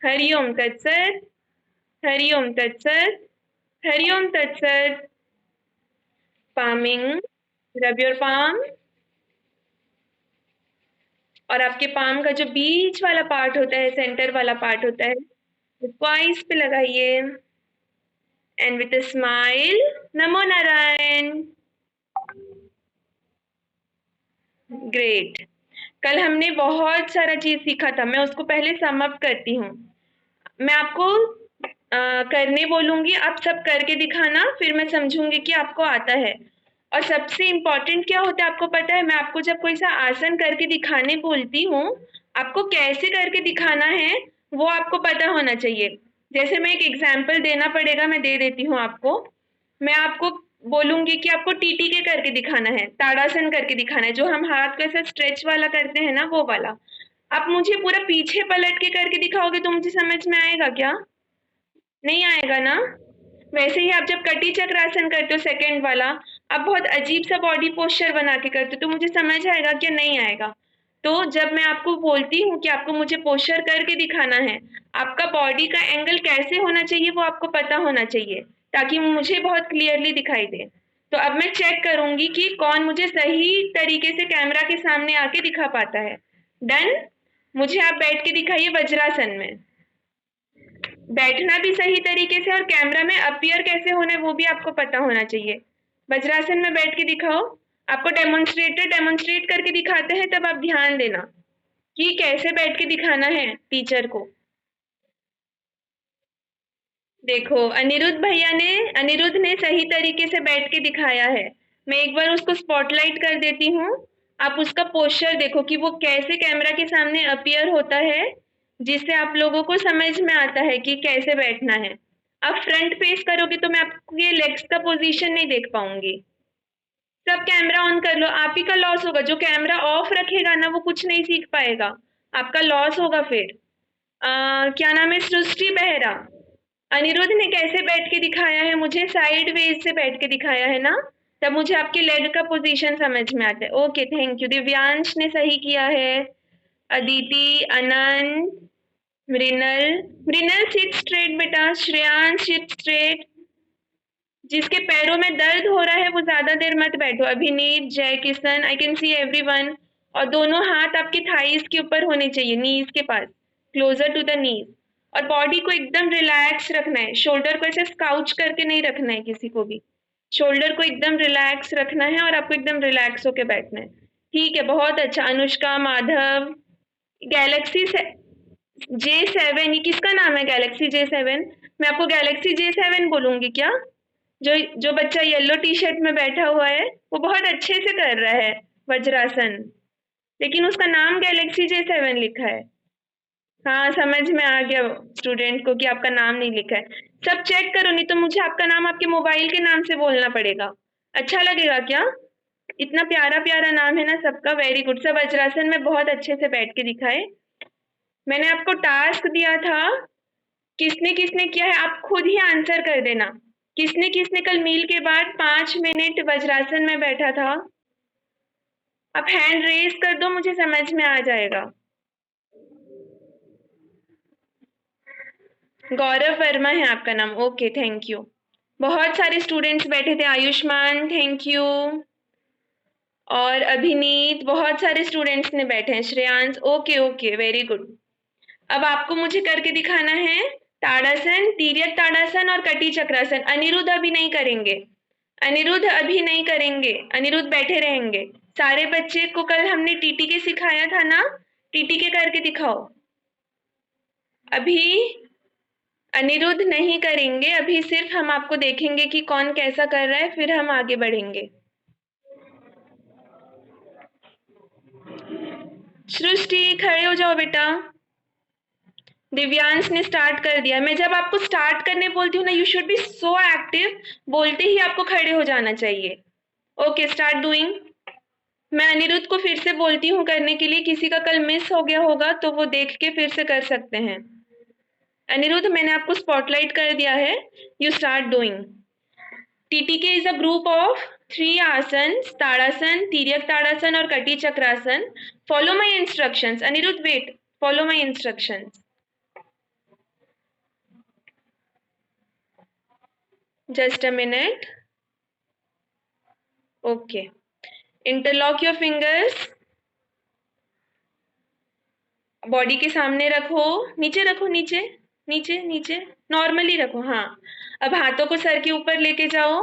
हरि ओम तत्सत। हरि ओम तत्सत। हरि ओम तत्सत। पामिंग। Rub your palm. और आपके पाम का जो बीच वाला पार्ट होता है, सेंटर वाला पार्ट होता है, उसको आईज पे लगाइए। And with a smile, NaMo Narayan. Great. कल हमने बहुत सारा चीज सीखा था, मैं उसको पहले सम अप करती हूँ। मैं आपको करने बोलूंगी, आप सब करके दिखाना, फिर मैं समझूंगी कि आपको आता है। और सबसे इम्पोर्टेंट क्या होता है आपको पता है? मैं आपको जब कोई सा आसन करके दिखाने बोलती हूँ, आपको कैसे करके दिखाना है वो आपको पता होना चाहिए। जैसे मैं एक एग्जाम्पल देना पड़ेगा, मैं दे देती हूँ आपको। मैं आपको बोलूंगी कि आपको टीटी के करके दिखाना है, ताड़ासन करके दिखाना है, जो हम हाथ को ऐसा स्ट्रेच वाला करते हैं ना, वो वाला। आप मुझे पूरा पीछे पलट के करके दिखाओगे तो मुझे समझ में आएगा क्या? नहीं आएगा ना? वैसे ही आप जब कटी चक्रासन करते हो सेकंड वाला, आप बहुत अजीब सा बॉडी पोस्चर बना के करते हो, तो मुझे समझ आएगा क्या? नहीं आएगा। तो जब मैं आपको बोलती हूँ कि आपको मुझे पोस्चर करके दिखाना है, आपका बॉडी का एंगल कैसे होना चाहिए वो आपको पता होना चाहिए, ताकि मुझे बहुत क्लियरली दिखाई दे। तो अब मैं चेक करूंगी कि कौन मुझे सही तरीके से कैमरा के सामने आके दिखा पाता है। डन। मुझे आप बैठ के दिखाइए वज्रासन में। बैठना भी सही तरीके से और कैमरा में अपीयर कैसे होना है वो भी आपको पता होना चाहिए। वज्रासन में बैठ के दिखाओ। आपको डेमोन्स्ट्रेट करके दिखाते हैं, तब आप ध्यान देना कि कैसे बैठ के दिखाना है टीचर को। देखो, अनिरुद्ध ने सही तरीके से बैठ के दिखाया है। मैं एक बार उसको स्पॉटलाइट कर देती हूँ। आप उसका पोस्चर देखो कि वो कैसे कैमरा के सामने अपीयर होता है, जिससे आप लोगों को समझ में आता है कि कैसे बैठना है। आप फ्रंट फेस करोगे तो मैं आपको ये लेग्स का पोजीशन नहीं देख पाऊंगी। सब कैमरा ऑन कर लो, आप ही का लॉस होगा। जो कैमरा ऑफ रखेगा ना वो कुछ नहीं सीख पाएगा, आपका लॉस होगा फिर। क्या नाम है? सृष्टि बेहरा। अनिरुद्ध ने कैसे बैठ के दिखाया है? मुझे साइड वेज से बैठ के दिखाया है ना, तब मुझे आपके लेग का पोजीशन समझ में आता है। Okay, thank you. दिव्यांश ने सही किया है। अदिति, अनंत, मृणल। मृणल सिट स्ट्रेट बेटा। Shreyansh seat straight. जिसके पैरों में दर्द हो रहा है वो ज्यादा देर मत बैठो। अभिनीत, जय Kishan, I can see everyone. और दोनों हाथ आपके थाइस के ऊपर होने चाहिए, नीज के पास, क्लोजर टू द नीज। और बॉडी को एकदम रिलैक्स रखना है, शोल्डर को ऐसे स्काउच करके नहीं रखना है किसी को भी। शोल्डर को एकदम रिलैक्स रखना है और आपको एकदम रिलैक्स होके बैठना है। ठीक है, बहुत अच्छा। अनुष्का, माधव, गैलेक्सी J7, ये किसका नाम है? Galaxy J7। मैं आपको गैलेक्सी J7 बोलूंगी क्या? जो जो बच्चा येलो टी शर्ट में बैठा हुआ है वो बहुत अच्छे से कर रहा है वज्रासन, लेकिन उसका नाम गैलेक्सी J7 लिखा है। हाँ, समझ में आ गया स्टूडेंट को कि आपका नाम नहीं लिखा है। सब चेक करो, नहीं तो मुझे आपका नाम आपके मोबाइल के नाम से बोलना पड़ेगा। अच्छा लगेगा क्या? इतना प्यारा प्यारा नाम है ना सबका। Very good. सब वज्रासन में बहुत अच्छे से बैठ के दिखाए। मैंने आपको टास्क दिया था, किसने किसने किया है आप खुद ही आंसर कर देना। किसने किसने कल मील के बाद 5 मिनट वज्रासन में बैठा था? आप हैंड रेज कर दो, मुझे समझ में आ जाएगा। गौरव वर्मा है आपका नाम। Okay, thank you. बहुत सारे स्टूडेंट्स बैठे थे। Ayushman, thank you. और अभिनीत, बहुत सारे स्टूडेंट्स ने बैठे हैं। Shreyansh, okay okay, very good. अब आपको मुझे करके दिखाना है ताड़ासन, तिर्यक ताड़ासन और कटी चक्रासन। अनिरुद्ध अभी नहीं करेंगे। अनिरुद्ध अभी नहीं करेंगे। अनिरुद्ध बैठे रहेंगे। सारे बच्चे को कल हमने टीटी के सिखाया था ना, टीटी के करके दिखाओ। अभी अनिरुद्ध नहीं करेंगे, अभी सिर्फ हम आपको देखेंगे कि कौन कैसा कर रहा है, फिर हम आगे बढ़ेंगे। सृष्टि, खड़े हो जाओ बेटा। दिव्यांश ने स्टार्ट कर दिया। मैं जब आपको स्टार्ट करने बोलती हूँ ना, you should be so active. बोलते ही आपको खड़े हो जाना चाहिए। Okay, start doing. मैं अनिरुद्ध को फिर से बोलती हूँ करने के लिए, किसी का कल मिस हो गया होगा तो वो देख के फिर से कर सकते हैं। अनिरुद्ध, मैंने आपको स्पॉटलाइट कर दिया है, you start doing. TTK is a group of 3 asana: Tadasana, Tiryak Tadasana और Kati Chakrasana. Follow my instructions. Aniruddh wait, follow my instructions. Just a minute. Okay. Interlock your fingers. Body के सामने रखो. नीचे रखो. नीचे नीचे नीचे. नॉर्मली रखो. हाँ. अब हाथों को सर के ऊपर लेके जाओ.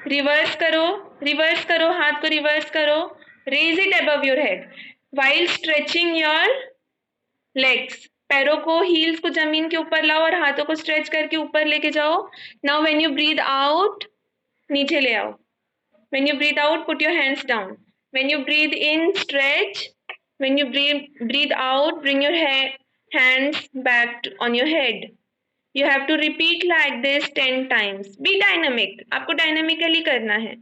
रिवर्स करो. रिवर्स करो. हाथ को रिवर्स करो. Raise it above your head while stretching your legs. पैरों को, हील्स को जमीन के ऊपर लाओ और हाथों को स्ट्रेच करके ऊपर लेके जाओ. Now when you breathe out, नीचे ले आओ. When you breathe out, put your hands down. When you breathe in, stretch. When you breathe out, bring your hands back on your head. You have to repeat like this 10 times. Be dynamic. आपको dynamically करना है.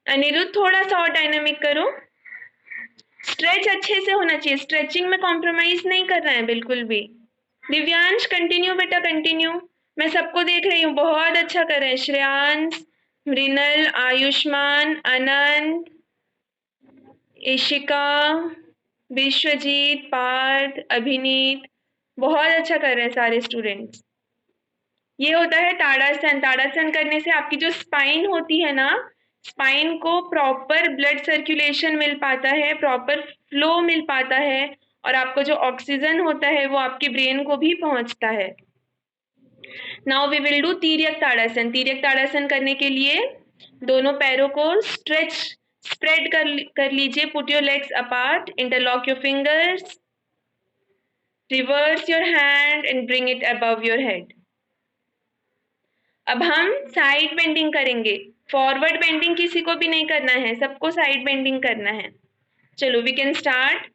अनिरुद्ध, थोड़ा सा और dynamic करो. Stretch अच्छे से होना चाहिए. स्ट्रेचिंग में कॉम्प्रोमाइज नहीं करना है बिल्कुल भी. दिव्यांश, कंटिन्यू बेटा, कंटिन्यू. मैं सबको देख रही हूँ. बहुत अच्छा कर रहे हैं. श्रेयांश, मृणल, आयुष्मान, अनंत, इशिका, विश्वजीत, पार्थ, अभिनीत. बहुत अच्छा कर रहे हैं सारे स्टूडेंट्स. ये होता है ताड़ासन. ताड़ासन करने से आपकी जो स्पाइन होती है ना, स्पाइन को प्रॉपर ब्लड सर्कुलेशन मिल पाता है, प्रॉपर फ्लो मिल पाता है, और आपको जो ऑक्सीजन होता है वो आपके ब्रेन को भी पहुंचता है. नाउ वी विल डू तिर्यक ताड़ासन. तिर्यक ताड़ासन करने के लिए दोनों पैरों को स्प्रेड कर लीजिए. Put your legs apart. Interlock your fingers. Reverse your hand and bring it above your head. अब हम साइड बेंडिंग करेंगे. फॉरवर्ड बेंडिंग किसी को भी नहीं करना है, सबको साइड बेंडिंग करना है. चलो, we can start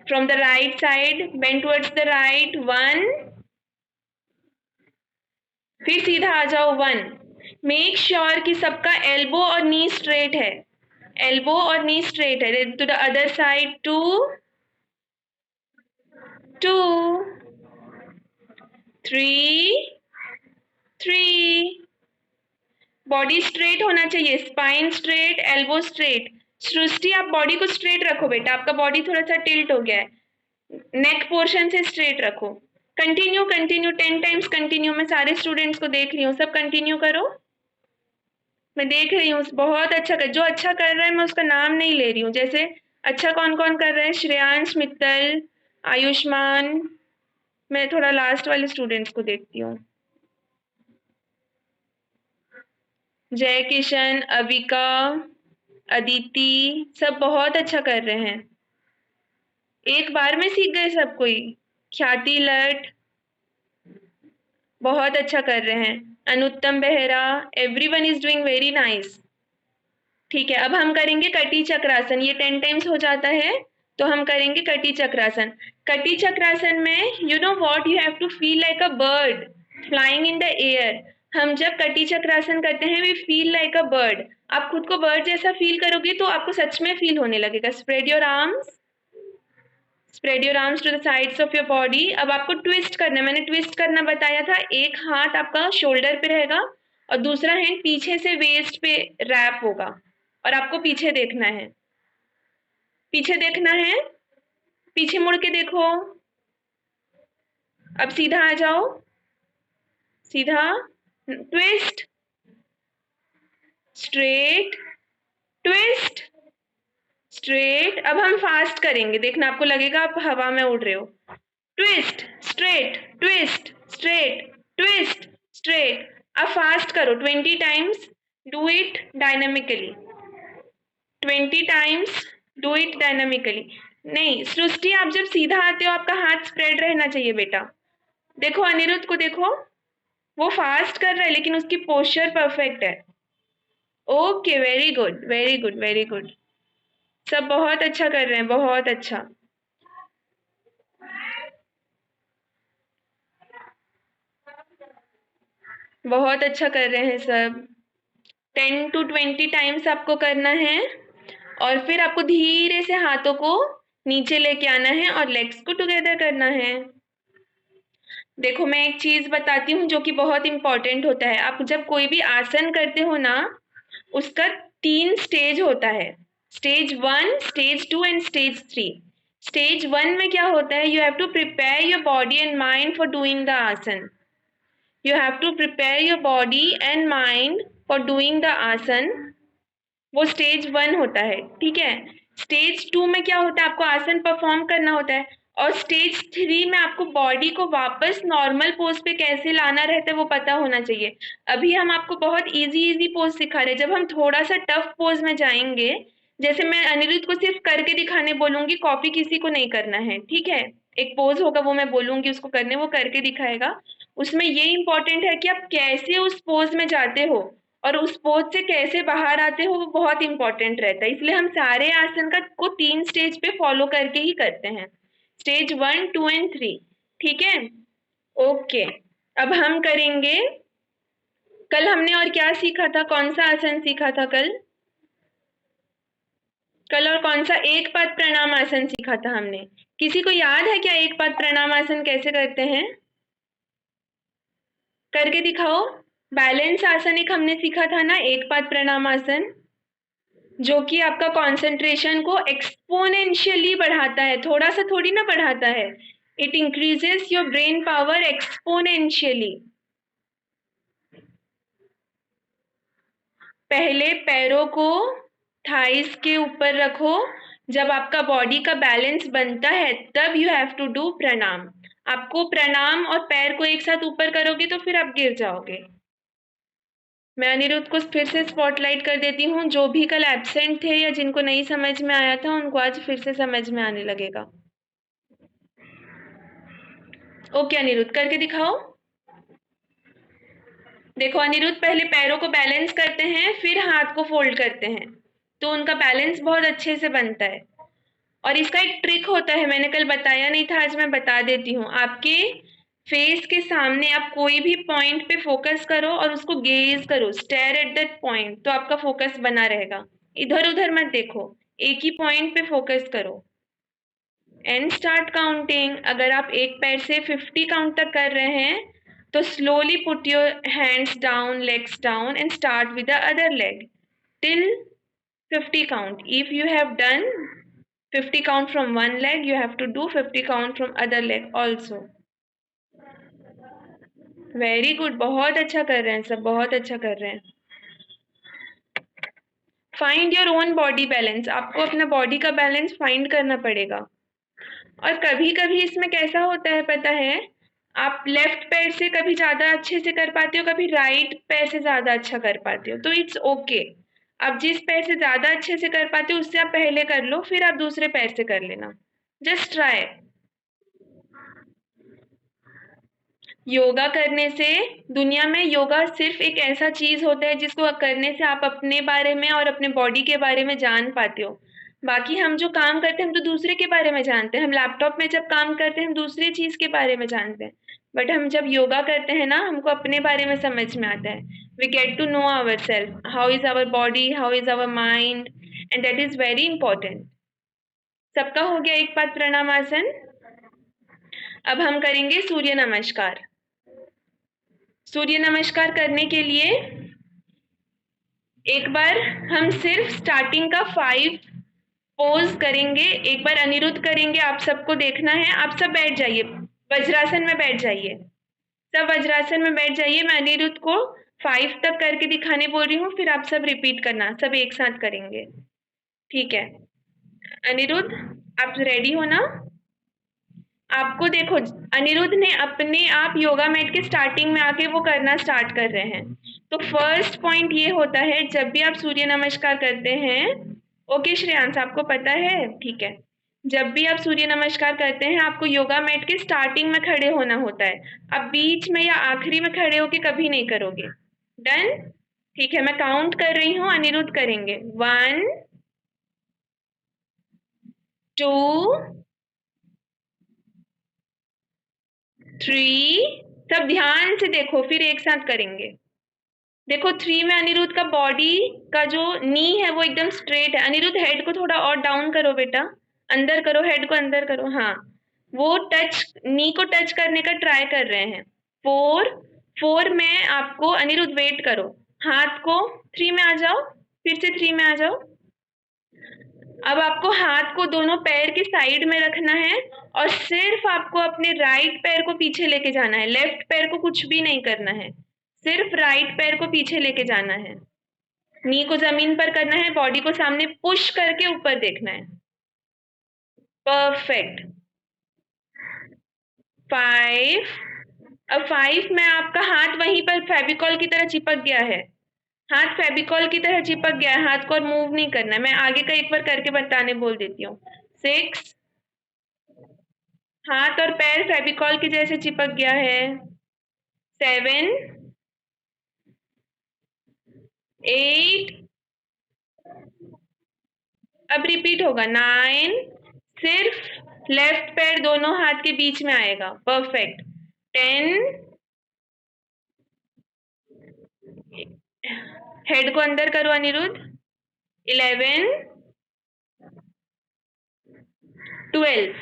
from the right side. Bend towards the right. 1. फिर सीधा आ जाओ. 1. मेक श्योर कि सबका एल्बो और नी स्ट्रेट है. एल्बो और नी स्ट्रेट है. To the other side. 2. 2. 3. 3. Body straight होना चाहिए. Spine straight, elbow straight. Srishti, आप बॉडी को स्ट्रेट रखो बेटा. आपका बॉडी थोड़ा सा टिल्ट हो गया है. नेक पोर्शन से स्ट्रेट रखो. Continue continue. 10 times continue. मैं सारे स्टूडेंट्स को देख रही हूँ. सब कंटिन्यू करो. मैं देख रही हूँ. बहुत अच्छा कर. जो अच्छा कर रहा है मैं उसका नाम नहीं ले रही हूँ. जैसे अच्छा कौन कौन कर रहे हैं? श्रेयांश, मित्तल, आयुष्मान. मैं थोड़ा लास्ट वाले स्टूडेंट्स को देखती हूँ. जय किशन, अविका, अदिति, सब बहुत अच्छा कर रहे हैं. एक बार में सीख गए सब कोई. ख्याति लट, बहुत अच्छा कर रहे हैं. Anuttam Behera, everyone is doing very nice. ठीक है, अब हम करेंगे कटी चक्रासन. ये 10 टाइम्स हो जाता है तो हम करेंगे कटी चक्रासन. कटी चक्रासन में you know what, you have to feel like a bird flying in the air. हम जब कटी चक्रासन करते हैं we feel like a bird. आप खुद को बर्ड जैसा फील करोगे तो आपको सच में फील होने लगेगा. Spread your arms. Spread your arms to the sides of your body. अब आपको ट्विस्ट करना है. मैंने ट्विस्ट करना बताया था. एक हाथ आपका शोल्डर पे रहेगा और दूसरा हैंड पीछे से वेस्ट पे रैप होगा और आपको पीछे देखना है. पीछे देखना है. पीछे मुड़ के देखो. अब सीधा आ जाओ. सीधा. ट्विस्ट. स्ट्रेट. ट्विस्ट. स्ट्रेट. अब हम फास्ट करेंगे. देखना, आपको लगेगा आप हवा में उड़ रहे हो. Twist, straight, twist, straight, twist, straight. अब फास्ट करो. 20 times. Do it dynamically. 20 times. Do it dynamically. नहीं सृष्टि, आप जब सीधा आते हो आपका हाथ स्प्रेड रहना चाहिए बेटा. देखो अनिरुद्ध को देखो, वो फास्ट कर रहा है लेकिन उसकी पोस्चर परफेक्ट है. Okay, very good, very good, very good. सब बहुत अच्छा कर रहे हैं. बहुत अच्छा. बहुत अच्छा कर रहे हैं सब. 10 to 20 टाइम्स आपको करना है और फिर आपको धीरे से हाथों को नीचे लेके आना है और लेग्स को टुगेदर करना है. देखो, मैं एक चीज बताती हूँ जो कि बहुत इंपॉर्टेंट होता है. आप जब कोई भी आसन करते हो ना, उसका 3 स्टेज होता है. Stage 1, stage 2 and stage 3. Stage 1 में क्या होता है, you have to prepare your body and mind for doing the asana. You have to prepare your body and mind for doing the asana. वो स्टेज 1 होता है, ठीक है। स्टेज 2 में क्या होता है, आपको आसन परफॉर्म करना होता है। और स्टेज 3 में आपको बॉडी को वापस नॉर्मल पोज पे कैसे लाना रहता है वो पता होना चाहिए। अभी हम आपको बहुत इजी इजी पोज सिखा रहे हैं। जब हम थोड़ा सा टफ पोज में जाएंगे, जैसे मैं अनिरुद्ध को सिर्फ करके दिखाने बोलूंगी, कॉपी किसी को नहीं करना है, ठीक है। एक पोज होगा वो मैं बोलूंगी उसको करने, वो करके दिखाएगा। उसमें ये इंपॉर्टेंट है कि आप कैसे उस पोज में जाते हो और उस पोज से कैसे बाहर आते हो, वो बहुत इंपॉर्टेंट रहता है। इसलिए हम सारे आसन का को 3 स्टेज पे फॉलो करके ही करते हैं, स्टेज 1, 2 एंड 3, ठीक है। ओके, अब हम करेंगे, कल हमने और क्या सीखा था, कौन सा आसन सीखा था कल? कल और कौन सा एक पाद प्रणाम आसन सीखा था हमने? किसी को याद है क्या एक पाद प्रणाम आसन कैसे करते हैं? करके दिखाओ। बैलेंस आसन एक हमने सीखा था ना, एक पाद प्रणाम आसन, जो कि आपका कंसंट्रेशन को एक्सपोनेंशियली बढ़ाता है, थोड़ा सा थोड़ी ना बढ़ाता है। It increases your brain power exponentially. पहले पैरों को थाइस के ऊपर रखो। जब आपका बॉडी का बैलेंस बनता है तब यू हैव टू डू प्रणाम। आपको प्रणाम और पैर को एक साथ ऊपर करोगे तो फिर आप गिर जाओगे। मैं अनिरुद्ध को फिर से स्पॉटलाइट कर देती हूँ। जो भी कल एब्सेंट थे या जिनको नहीं समझ में आया था उनको आज फिर से समझ में आने लगेगा। ओके अनिरुद्ध, करके दिखाओ। देखो अनिरुद्ध पहले पैरों को बैलेंस करते हैं, फिर हाथ को फोल्ड करते हैं, तो उनका बैलेंस बहुत अच्छे से बनता है। और इसका एक ट्रिक होता है, मैंने कल बताया नहीं था, आज मैं बता देती हूँ। आपके फेस के सामने आप कोई भी पॉइंट पे फोकस करो और उसको गेज करो, स्टेयर एट दैट पॉइंट, तो आपका फोकस बना रहेगा। इधर उधर मत देखो, एक ही पॉइंट पे फोकस करो एंड स्टार्ट काउंटिंग। अगर आप एक पैर से 50 काउंट तक कर रहे हैं तो slowly put your hands down, legs down and start with the other leg till 50 count. If you have done 50 count from one leg, you have to do 50 count from other leg also. Very good, बहुत अच्छा कर रहे हैं सब, बहुत अच्छा कर रहे हैं। Find your own body balance, आपको अपना बॉडी का बैलेंस फाइंड करना पड़ेगा। और कभी कभी इसमें कैसा होता है पता है, आप लेफ्ट पैर से कभी ज़्यादा अच्छे से कर पाते हो, कभी राइट पैर से ज़्यादा अच्छा कर पाते हो, तो इट्स ओके। आप जिस पैर से ज़्यादा अच्छे से कर पाते हो उससे आप पहले कर लो, फिर आप दूसरे पैर से कर लेना। Just try. योगा करने से, दुनिया में योगा सिर्फ एक ऐसा चीज होता है जिसको करने से आप अपने बारे में और अपने बॉडी के बारे में जान पाते हो। बाकी हम जो काम करते हैं हम तो दूसरे के बारे में जानते हैं, हम लैपटॉप में जब काम करते हैं हम दूसरी चीज के बारे में जानते हैं। बट हम जब योगा करते हैं ना, हमको अपने बारे में समझ में आता है। We get to know our self, how is our body, how is our mind, and that is very important. सबका हो गया एक पाद प्रणाम आसन। अब हम करेंगे सूर्य नमस्कार। सूर्य नमस्कार करने के लिए एक बार हम सिर्फ स्टार्टिंग का 5 पोज करेंगे। एक बार अनिरुद्ध करेंगे, आप सबको देखना है। आप सब बैठ जाइए, वज्रासन में बैठ जाइए, सब वज्रासन में बैठ जाइए। मैं अनिरुद्ध को 5 तक करके दिखाने बोल रही हूँ, फिर आप सब रिपीट करना, सब एक साथ करेंगे, ठीक है। अनिरुद्ध आप रेडी हो ना? आपको देखो अनिरुद्ध ने अपने आप योगा मैट के स्टार्टिंग में आके वो करना स्टार्ट कर रहे हैं। तो फर्स्ट पॉइंट ये होता है, जब भी आप सूर्य नमस्कार करते हैं, ओके श्रेयांश आपको पता है, ठीक है। जब भी आप सूर्य नमस्कार करते हैं आपको योगा मैट के स्टार्टिंग में खड़े होना होता है। आप बीच में या आखिरी में खड़े होके कभी नहीं करोगे। डन? ठीक है, मैं काउंट कर रही हूँ, अनिरुद्ध करेंगे। 1 2 3। सब ध्यान से देखो, फिर एक साथ करेंगे। देखो 3 में अनिरुद्ध का बॉडी का जो नी है वो एकदम स्ट्रेट है। अनिरुद्ध हेड को थोड़ा और डाउन करो बेटा, अंदर करो, हेड को अंदर करो, हाँ। वो टच, नी को टच करने का ट्राई कर रहे हैं। 4 में आपको अनिरुद्ध वेट करो, हाथ को 3 में आ जाओ, फिर से 3 में आ जाओ। अब आपको हाथ को दोनों पैर के साइड में रखना है और सिर्फ आपको अपने राइट पैर को पीछे लेके जाना है, लेफ्ट पैर को कुछ भी नहीं करना है, सिर्फ राइट पैर को पीछे लेके जाना है। नी को जमीन पर करना है, बॉडी को सामने पुश करके ऊपर देखना है। परफेक्ट। 5। अब 5 में आपका हाथ वहीं पर फेविकॉल की तरह चिपक गया है, हाथ फेविकॉल की तरह चिपक गया है, हाथ को और मूव नहीं करना है। मैं आगे का एक बार करके बताने बोल देती हूँ। 6, हाथ और पैर फेविकॉल के जैसे चिपक गया है। 7, 8, अब रिपीट होगा। 9, सिर्फ लेफ्ट पैर दोनों हाथ के बीच में आएगा। परफेक्ट। 10, हेड को अंदर करो अनिरुद्ध। 11, 12।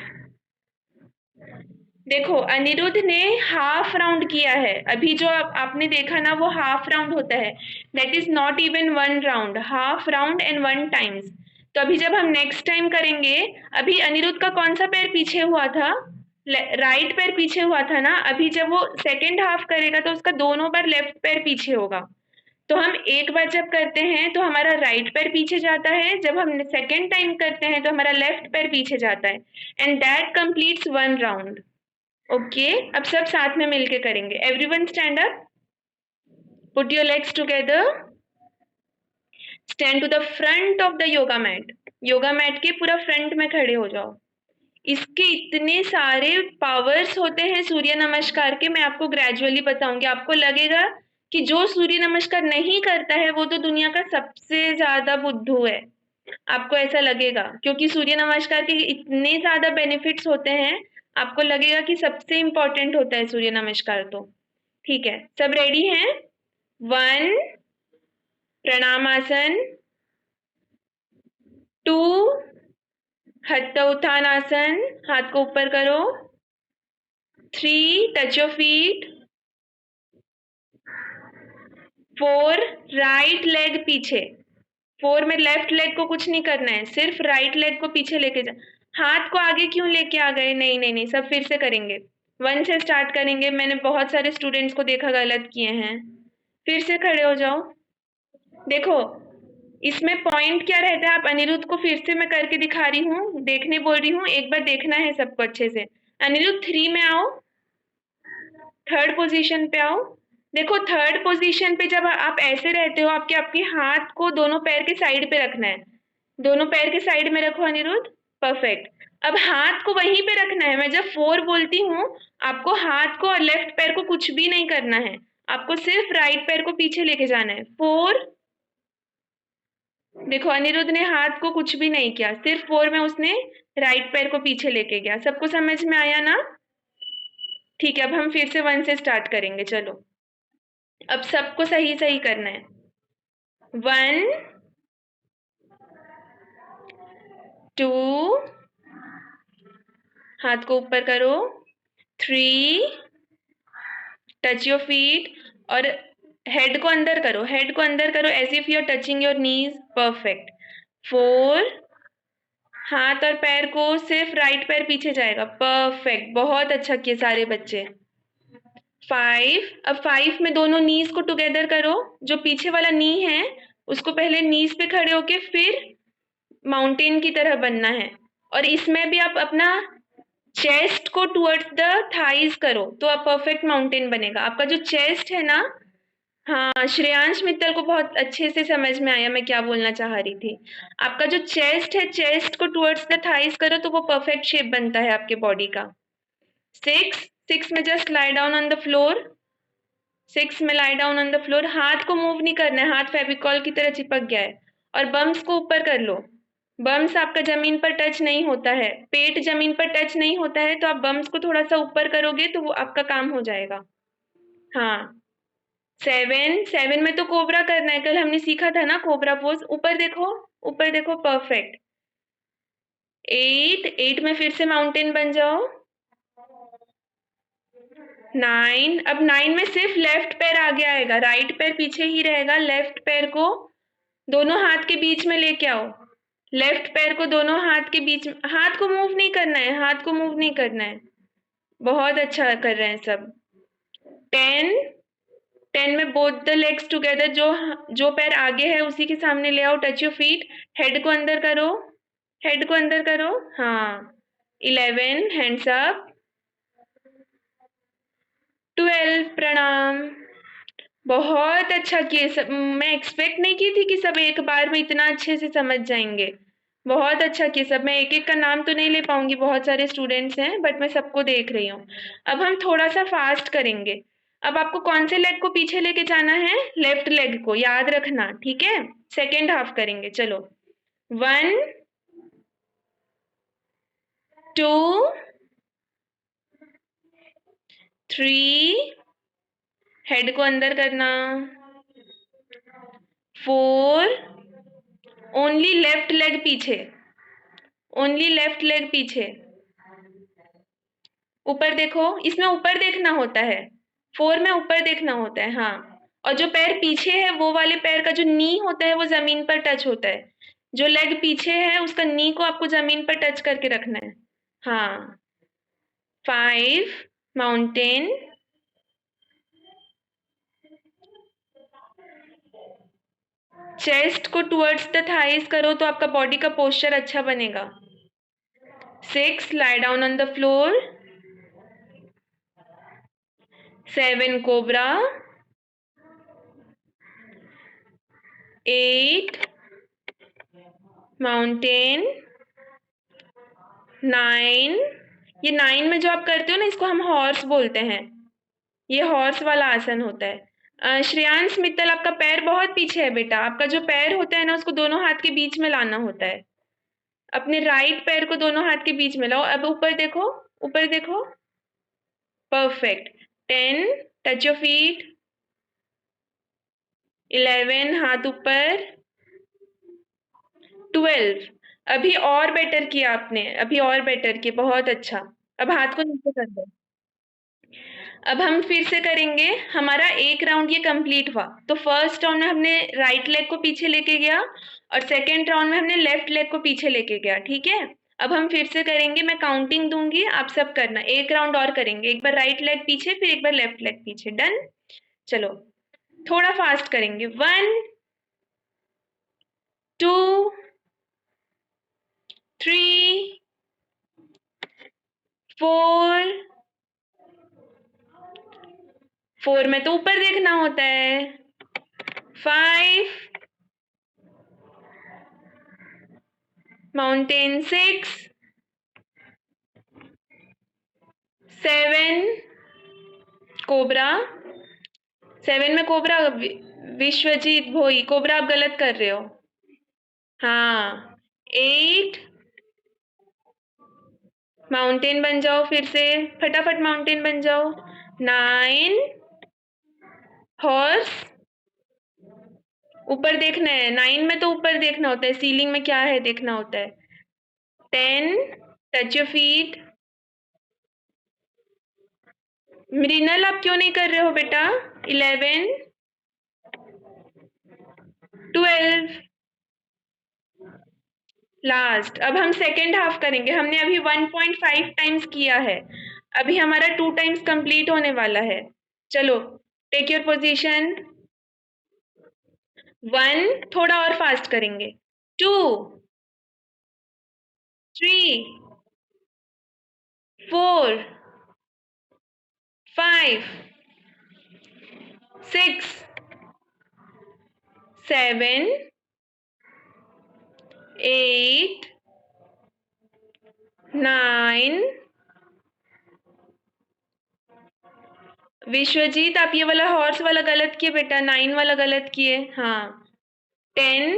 देखो अनिरुद्ध ने हाफ राउंड किया है, अभी जो आपने देखा ना वो हाफ राउंड होता है, that is not even 1 round, half round and 1 times. तो अभी जब हम नेक्स्ट टाइम करेंगे, अभी अनिरुद्ध का कौन सा पैर पीछे हुआ था? राइट पैर पीछे हुआ था ना। अभी जब वो सेकेंड हाफ करेगा तो उसका दोनों बार लेफ्ट पैर पीछे होगा। तो हम एक बार जब करते हैं तो हमारा राइट पैर पीछे जाता है, जब हम सेकेंड टाइम करते हैं तो हमारा लेफ्ट पैर पीछे जाता है, and that completes 1 round. Okay, अब सब साथ में मिलके करेंगे। Everyone stand up, put your legs together, stand to the front of the yoga mat. Yoga mat के पूरा फ्रंट में खड़े हो जाओ। इसके इतने सारे पावर्स होते हैं सूर्य नमस्कार के, मैं आपको ग्रेजुअली बताऊंगी। आपको लगेगा कि जो सूर्य नमस्कार नहीं करता है वो तो दुनिया का सबसे ज्यादा बुद्धू है, आपको ऐसा लगेगा, क्योंकि सूर्य नमस्कार के इतने ज्यादा बेनिफिट्स होते हैं, आपको लगेगा कि सबसे इंपॉर्टेंट होता है सूर्य नमस्कार। तो ठीक है, सब रेडी हैं? 1, प्रणामासन। 2, हस्त उत्थान आसन, हाथ को ऊपर करो। 3, touch your feet. 4, right leg पीछे। 4 में लेफ्ट लेग को कुछ नहीं करना है, सिर्फ राइट लेग को पीछे लेके जा। हाथ को आगे क्यों लेके आ गए? नहीं नहीं नहीं, सब फिर से करेंगे। 1 से स्टार्ट करेंगे, मैंने बहुत सारे स्टूडेंट्स को देखा गलत किए हैं। फिर से खड़े हो जाओ। देखो इसमें पॉइंट क्या रहता है, आप अनिरुद्ध को फिर से मैं करके दिखा रही हूँ, देखने बोल रही हूँ, एक बार देखना है सबको अच्छे से। अनिरुद्ध 3 में आओ, थर्ड पोजीशन पे आओ। देखो थर्ड पोजीशन पे जब आप ऐसे रहते हो, आपके आपके हाथ को दोनों पैर के साइड पे रखना है, दोनों पैर के साइड में रखो अनिरुद्ध। परफेक्ट। अब हाथ को वहीं पे रखना है, मैं जब 4 बोलती हूँ आपको हाथ को और लेफ्ट पैर को कुछ भी नहीं करना है, आपको सिर्फ राइट पैर को पीछे लेके जाना है। 4, देखो अनिरुद्ध ने हाथ को कुछ भी नहीं किया, सिर्फ 4 में उसने राइट पैर को पीछे लेके गया। सबको समझ में आया ना? ठीक है, अब हम फिर से 1 से स्टार्ट करेंगे। चलो अब सबको सही सही करना है। 1, 2, हाथ को ऊपर करो। 3, टच योर फीट और हेड को अंदर करो, हेड को अंदर करो as if you are touching your knees. Perfect. 4, हाथ और पैर को सिर्फ राइट पैर पीछे जाएगा। परफेक्ट, बहुत अच्छा किए सारे बच्चे। 5, अब 5 में दोनों नीज को टुगेदर करो, जो पीछे वाला नी है उसको पहले नीज पे खड़े होके फिर माउंटेन की तरह बनना है, और इसमें भी आप अपना चेस्ट को टुवर्ड्स द थाइज करो तो आप परफेक्ट माउंटेन बनेगा। आपका जो चेस्ट है ना, हाँ श्रेयांश मित्तल को बहुत अच्छे से समझ में आया मैं क्या बोलना चाह रही थी। आपका जो चेस्ट है, चेस्ट को टुवर्ड्स द थाइज करो तो वो परफेक्ट शेप बनता है आपके बॉडी का। 6 में just lie down on the floor. 6 में lie down on the floor, हाथ को मूव नहीं करना है, हाथ फेविकॉल की तरह चिपक गया है। और बम्स को ऊपर कर लो। बम्स आपका जमीन पर टच नहीं होता है, पेट जमीन पर टच नहीं होता है, तो आप बम्स को थोड़ा सा ऊपर करोगे तो वो आपका काम हो जाएगा। हाँ 7 में तो कोबरा करना है, कल हमने सीखा था ना कोबरा पोज। ऊपर देखो, ऊपर देखो। परफेक्ट। 8 में फिर से माउंटेन बन जाओ। 9, अब 9 में सिर्फ लेफ्ट पैर आगे आएगा, राइट पैर पीछे ही रहेगा। लेफ्ट पैर को दोनों हाथ के बीच में लेके आओ, लेफ्ट पैर को दोनों हाथ के बीच में, हाथ को मूव नहीं करना है, हाथ को मूव नहीं करना है। बहुत अच्छा कर रहे हैं सब। 10, 10 में बोथ द लेग्स टुगेदर, जो पैर आगे है उसी के सामने ले आओ, टच योर फीट, हेड को अंदर करो, हेड को अंदर करो, हाँ। 11, हैंड्स अप। 12, प्रणाम। बहुत अच्छा किए सब। मैं एक्सपेक्ट नहीं की थी कि सब एक बार में इतना अच्छे से समझ जाएंगे। बहुत अच्छा किए सब। मैं एक एक का नाम तो नहीं ले पाऊंगी, बहुत सारे स्टूडेंट्स हैं, बट मैं सबको देख रही हूँ। अब हम थोड़ा सा फास्ट करेंगे। अब आपको कौन से लेग को पीछे लेके जाना है? लेफ्ट लेग को, याद रखना, ठीक है। सेकेंड हाफ करेंगे, चलो। 1, 2, 3, हेड को अंदर करना। 4, ओनली लेफ्ट लेग पीछे, ओनली लेफ्ट लेग पीछे। ऊपर देखो, इसमें ऊपर देखना होता है। 4 में ऊपर देखना होता है, हाँ। और जो पैर पीछे है वो वाले पैर का जो नी होता है वो जमीन पर टच होता है। जो लेग पीछे है उसका नी को आपको जमीन पर टच करके रखना है, हाँ। 5, माउंटेन। चेस्ट को टुवर्ड्स द थाइज करो तो आपका बॉडी का पोस्चर अच्छा बनेगा। 6, lie down on the floor. 7, cobra. 8, mountain. 9, ये 9 में जो आप करते हो ना, इसको हम हॉर्स बोलते हैं। ये हॉर्स वाला आसन होता है। श्रेयांश मित्तल, आपका पैर बहुत पीछे है बेटा। आपका जो पैर होता है ना, उसको दोनों हाथ के बीच में लाना होता है। अपने राइट पैर को दोनों हाथ के बीच में लाओ। अब ऊपर देखो, ऊपर देखो, परफेक्ट। 10, touch your feet. 11, हाथ ऊपर। 12, अभी और बेटर किया आपने, अभी और बेटर किया, बहुत अच्छा। अब हाथ को नीचे कर दो। अब हम फिर से करेंगे। हमारा एक राउंड ये कंप्लीट हुआ। तो फर्स्ट राउंड में हमने राइट लेग को पीछे लेके गया, और सेकेंड राउंड में हमने लेफ्ट लेग को पीछे लेके गया, ठीक है। अब हम फिर से करेंगे, मैं काउंटिंग दूंगी, आप सब करना। एक राउंड और करेंगे, एक बार राइट लेग पीछे, फिर एक बार लेफ्ट लेग पीछे, डन। चलो, थोड़ा फास्ट करेंगे। 1, 2, 3, 4। 4 में तो ऊपर देखना होता है। 5, माउंटेन। 6, 7, कोबरा। 7 में कोबरा, विश्वजीत भोई, कोबरा आप गलत कर रहे हो, हाँ। 8, माउंटेन बन जाओ फिर से, फटाफट माउंटेन बन जाओ। 9, हॉर्स। ऊपर देखना है, 9 में तो ऊपर देखना होता है, सीलिंग में क्या है देखना होता है। 10, टच योर फीट। मृणाल, आप क्यों नहीं कर रहे हो बेटा? 11, 12, लास्ट। अब हम सेकेंड हाफ करेंगे। हमने अभी 1.5 टाइम्स किया है, अभी हमारा 2 टाइम्स कंप्लीट होने वाला है। चलो, टेक योर पोजीशन। 1, थोड़ा और फास्ट करेंगे। 2, 3, 4, 5, 6, 7, 8, 9। विश्वजीत, आप ये वाला हॉर्स वाला गलत किए बेटा, 9 वाला गलत किए, हाँ। 10,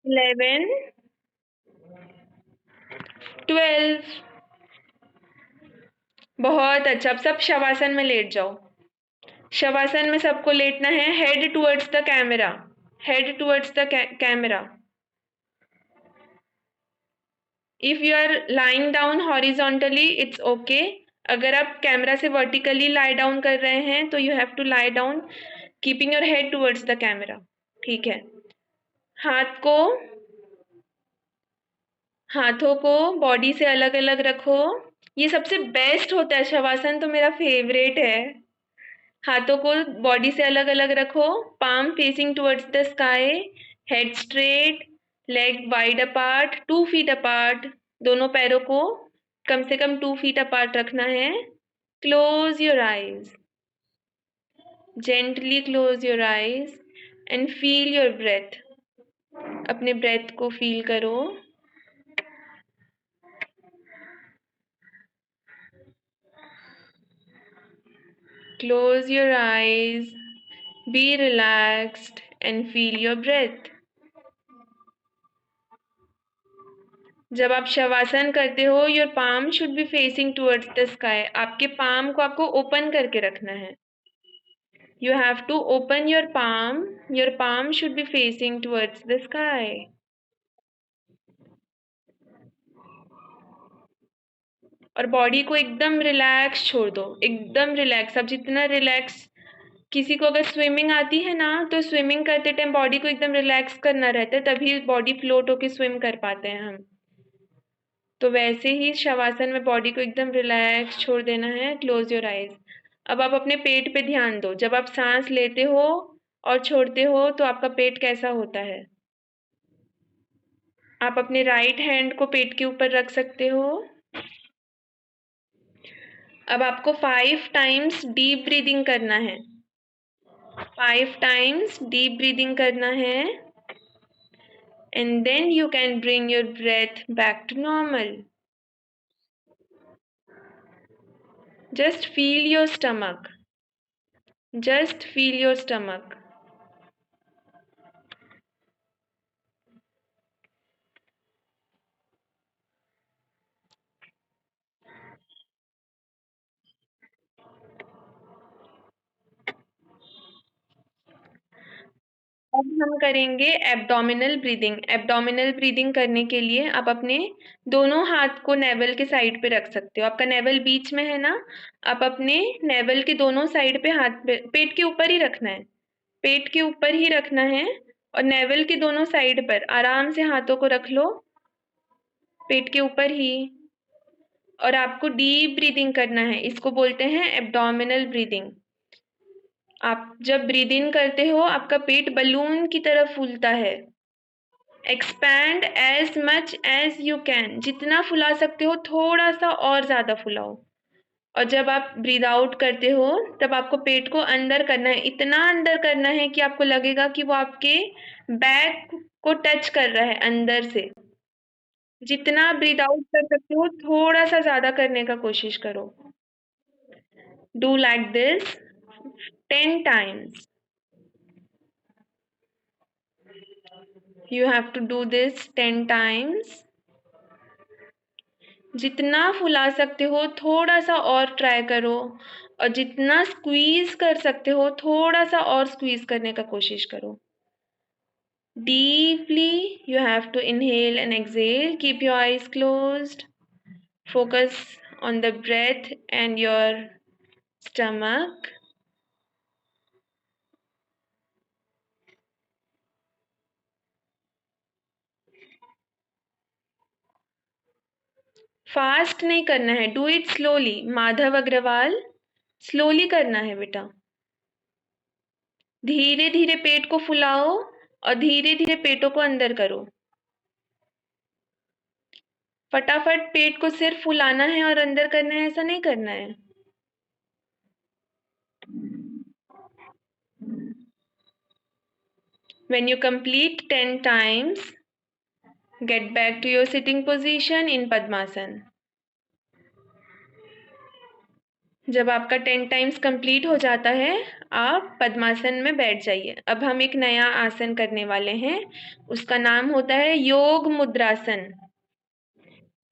11, 12। बहुत अच्छा। अब सब शवासन में लेट जाओ। शवासन में सबको लेटना है, head towards the camera, head towards the camera. If you are lying down horizontally, it's okay. अगर आप कैमरा से वर्टिकली लाई डाउन कर रहे हैं तो you have to lie down keeping your head towards the camera, ठीक है। हाथ को हाथों को बॉडी से अलग अलग रखो। ये सबसे बेस्ट होता है शवासन, तो मेरा फेवरेट है। हाथों को बॉडी से अलग अलग रखो। Palm facing towards the sky. Head straight. Leg wide apart, 2 feet apart. दोनों पैरों को कम से कम 2 फीट अपार्ट रखना है। Close your eyes. Gently close your eyes and feel your breath. अपने ब्रेथ को फील करो। Close your eyes, be relaxed and feel your breath. जब आप शवासन करते हो, your palm should be facing towards the sky. आपके पाम को आपको ओपन करके रखना है। You have to open your palm. Your palm should be facing towards the sky. और बॉडी को एकदम रिलैक्स छोड़ दो, एकदम रिलैक्स। अब जितना रिलैक्स, किसी को अगर स्विमिंग आती है ना, तो स्विमिंग करते टाइम बॉडी को एकदम रिलैक्स करना रहता है, तभी बॉडी फ्लोट होके स्विम कर पाते हैं हम। तो वैसे ही शवासन में बॉडी को एकदम रिलैक्स छोड़ देना है। Close your eyes. अब आप अपने पेट पे ध्यान दो। जब आप सांस लेते हो और छोड़ते हो तो आपका पेट कैसा होता है। आप अपने राइट हैंड को पेट के ऊपर रख सकते हो। अब आपको 5 टाइम्स डीप ब्रीदिंग करना है। 5 टाइम्स डीप ब्रीदिंग करना है। And then you can bring your breath back to normal. Just feel your stomach. Just feel your stomach. अब हम करेंगे एब्डोमिनल ब्रीदिंग। एब्डोमिनल ब्रीदिंग करने के लिए आप अपने दोनों हाथ को नेवल के साइड पे रख सकते हो। आपका नेवल बीच में है ना, आप अपने नेवल के दोनों साइड पे हाथ पे, पेट के ऊपर ही रखना है। पेट के ऊपर ही रखना है और नेवल के दोनों साइड पर आराम से हाथों को रख लो, पेट के ऊपर ही। और आपको डीप ब्रीदिंग करना है, इसको बोलते हैं एब्डोमिनल ब्रीदिंग। आप जब ब्रीद इन करते हो, आपका पेट बलून की तरह फूलता है। Expand as much as you can. जितना फुला सकते हो थोड़ा सा और ज़्यादा फुलाओ। और जब आप ब्रीद आउट करते हो, तब आपको पेट को अंदर करना है। इतना अंदर करना है कि आपको लगेगा कि वो आपके बैक को टच कर रहा है अंदर से। जितना ब्रीद आउट कर सकते हो थोड़ा सा ज़्यादा करने का कोशिश करो। Do like this 10 times. You have to do this 10 times. जितना फुला सकते हो थोड़ा सा और ट्राई करो। और जितना स्क्वीज कर सकते हो थोड़ा सा और स्क्वीज करने का कोशिश करो। Deeply, you have to inhale and exhale. Keep your eyes closed. Focus on the breath and your stomach. Fast नहीं करना है, do it slowly. Madhav Agrawal, slowly करना है बेटा। धीरे धीरे पेट को फुलाओ और धीरे धीरे पेटों को अंदर करो। फटाफट पेट को सिर्फ फुलाना है और अंदर करना है, ऐसा नहीं करना है। When you complete 10 times, get back to your sitting position in Padmasana. जब आपका 10 टाइम्स कंप्लीट हो जाता है, आप पद्मासन में बैठ जाइए। अब हम एक नया आसन करने वाले हैं, उसका नाम होता है योग मुद्रासन।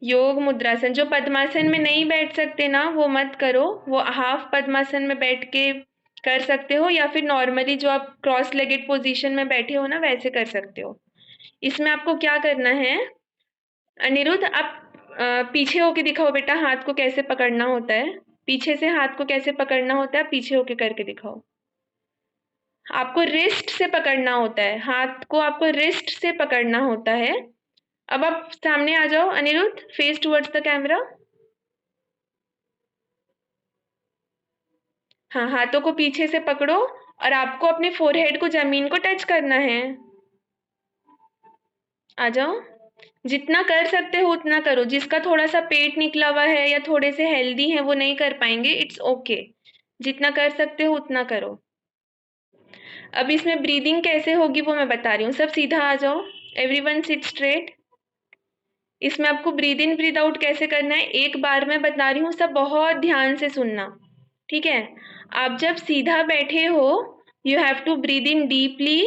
योग मुद्रासन। जो पद्मासन में नहीं बैठ सकते ना, वो मत करो। वो हाफ पद्मासन में बैठ के कर सकते हो, या फिर नॉर्मली जो आप क्रॉस लेगेड पोजीशन में बैठे हो ना, वैसे कर सकते हो। इसमें आपको क्या करना है, अनिरुद्ध आप पीछे होके दिखाओ बेटा, हाथ को कैसे पकड़ना होता है। पीछे से हाथ को कैसे पकड़ना होता है, पीछे होके करके दिखाओ। आपको रिस्ट से पकड़ना होता है, हाथ को आपको रिस्ट से पकड़ना होता है। अब आप सामने आ जाओ Aniruddh, face towards the camera. हाँ, हाथों को पीछे से पकड़ो और आपको अपने फोरहेड को जमीन को टच करना है। आ जाओ, जितना कर सकते हो उतना करो। जिसका थोड़ा सा पेट निकला हुआ है या थोड़े से हेल्दी है वो नहीं कर पाएंगे, इट्स ओके। जितना कर सकते हो उतना करो। अब इसमें ब्रीदिंग कैसे होगी वो मैं बता रही हूँ। सब सीधा आ जाओ, एवरीवन सिट स्ट्रेट। इसमें आपको ब्रीद इन ब्रीद आउट कैसे करना है एक बार मैं बता रही हूँ, सब बहुत ध्यान से सुनना, ठीक है। आप जब सीधा बैठे हो, you have to breathe in deeply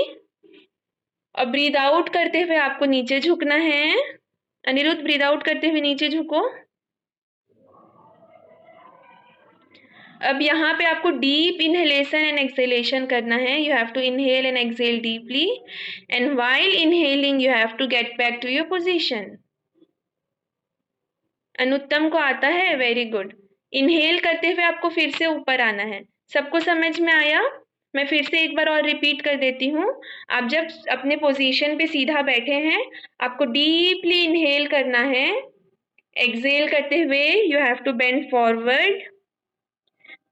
और ब्रीद आउट करते हुए आपको नीचे झुकना है। अनिरुद्ध, ब्रीद आउट करते हुए नीचे झुको। अब यहाँ पे आपको डीप इनहेलेशन एंड एक्सेलेशन करना है। You have to inhale and exhale deeply and while inhaling you have to get back to your position. Anuttam को आता है, वेरी गुड। इनहेल करते हुए आपको फिर से ऊपर आना है। सबको समझ में आया? मैं फिर से एक बार और रिपीट कर देती हूँ। आप जब अपने पोजीशन पे सीधा बैठे हैं, आपको डीपली इनहेल करना है। एक्सेल करते हुए you have to bend forward.